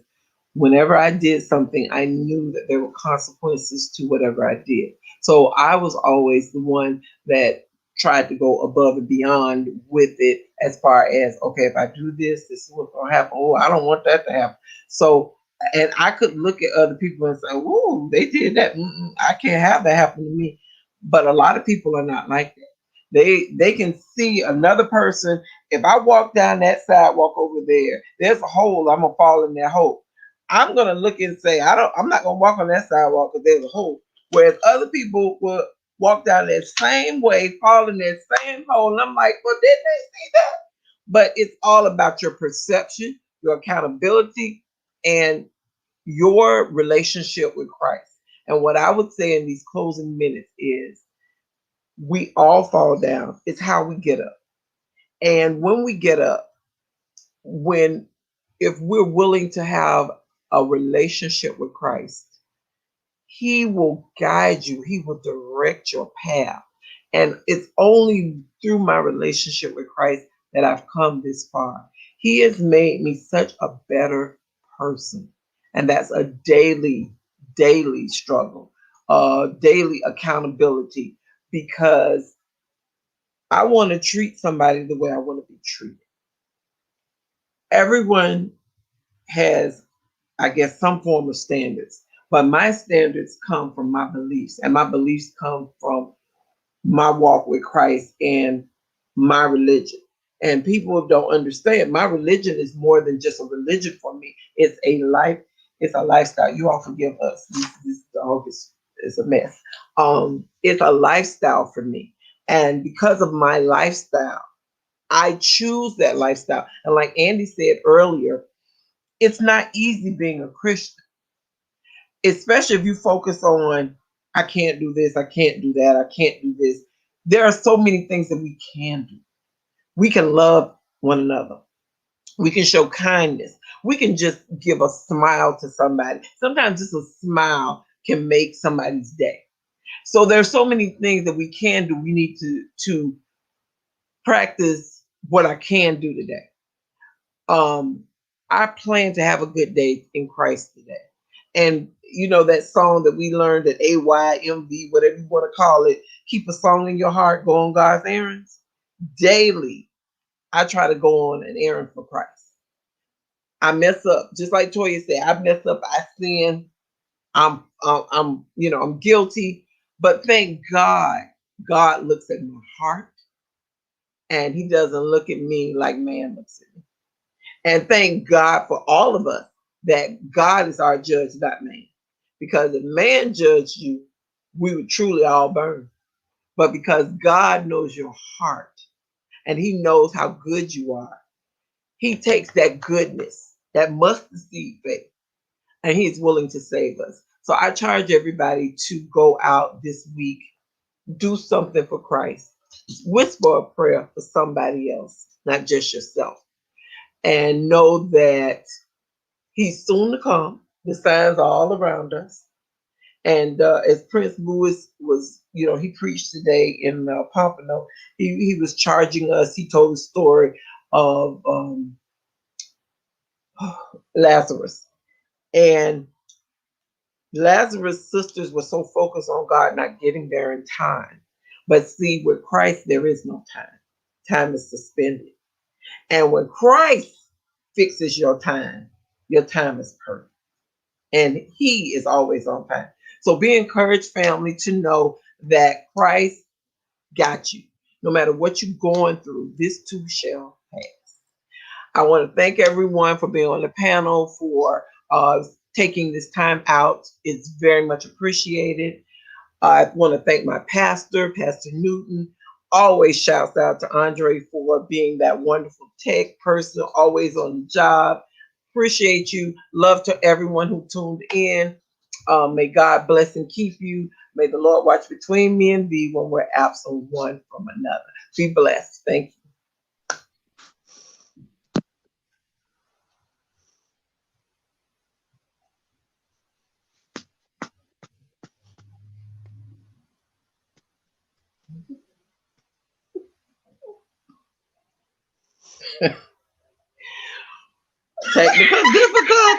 whenever I did something, I knew that there were consequences to whatever I did. So I was always the one that tried to go above and beyond with it, as far as, okay, if I do this, this is what's going to happen. Oh, I don't want that to happen. So, and I could look at other people and say, oh, they did that. I can't have that happen to me. But a lot of people are not like that. They can see another person. If I walk down that sidewalk over there, there's a hole. I'm gonna fall in that hole. I'm gonna look and say, I'm not gonna walk on that sidewalk because there's a hole. Whereas other people will walk down that same way, fall in that same hole. And I'm like, well, didn't they see that? But it's all about your perception, your accountability, and your relationship with Christ. And what I would say in these closing minutes is we all fall down. It's how we get up. And when we get up, if we're willing to have a relationship with Christ, He will guide you. He will direct your path. And it's only through my relationship with Christ that I've come this far. He has made me such a better person. And that's a daily struggle, daily accountability, because I want to treat somebody the way I want to be treated. Everyone has, I guess, some form of standards, but my standards come from my beliefs, and my beliefs come from my walk with Christ and my religion. And people don't understand my religion is more than just a religion for me. It's a life. It's a lifestyle. You all forgive us. This dog is a mess. It's a lifestyle for me. And because of my lifestyle, I choose that lifestyle. And like Andy said earlier, it's not easy being a Christian, especially if you focus on, I can't do this, I can't do that, I can't do this. There are so many things that we can do. We can love one another. We can show kindness. We can just give a smile to somebody. Sometimes just a smile can make somebody's day. So there's so many things that we can do. We need to practice what I can do today. I plan to have a good day in Christ today. And you know that song that we learned at AYMV, whatever you want to call it, keep a song in your heart, go on God's errands. Daily, I try to go on an errand for Christ. I mess up, just like Toya said. I mess up, I sin. I'm guilty, but thank God, God looks at my heart, and He doesn't look at me like man looks at me. And thank God for all of us that God is our judge, not man. Because if man judged you, we would truly all burn. But because God knows your heart and He knows how good you are, He takes that goodness, that mustard seed faith, and He is willing to save us. So I charge everybody to go out this week, do something for Christ, whisper a prayer for somebody else, not just yourself. And know that He's soon to come. The signs are all around us. And as Prince Louis was, he preached today in Pompano, he was charging us. He told the story of Lazarus. And Lazarus' sisters were so focused on God not getting there in time. But see, with Christ, there is no time. Time is suspended. And when Christ fixes your time is perfect. And He is always on time. So be encouraged, family, to know that Christ got you. No matter what you're going through, this too shall pass. I want to thank everyone for being on the panel, for taking this time out. It's very much appreciated. I want to thank my pastor, Pastor Newton. Always shouts out to Andre for being that wonderful tech person, always on the job. Appreciate you. Love to everyone who tuned in. May God bless and keep you. May the Lord watch between me and thee when we're absent one from another. Be blessed. Thank you. Technical difficulty.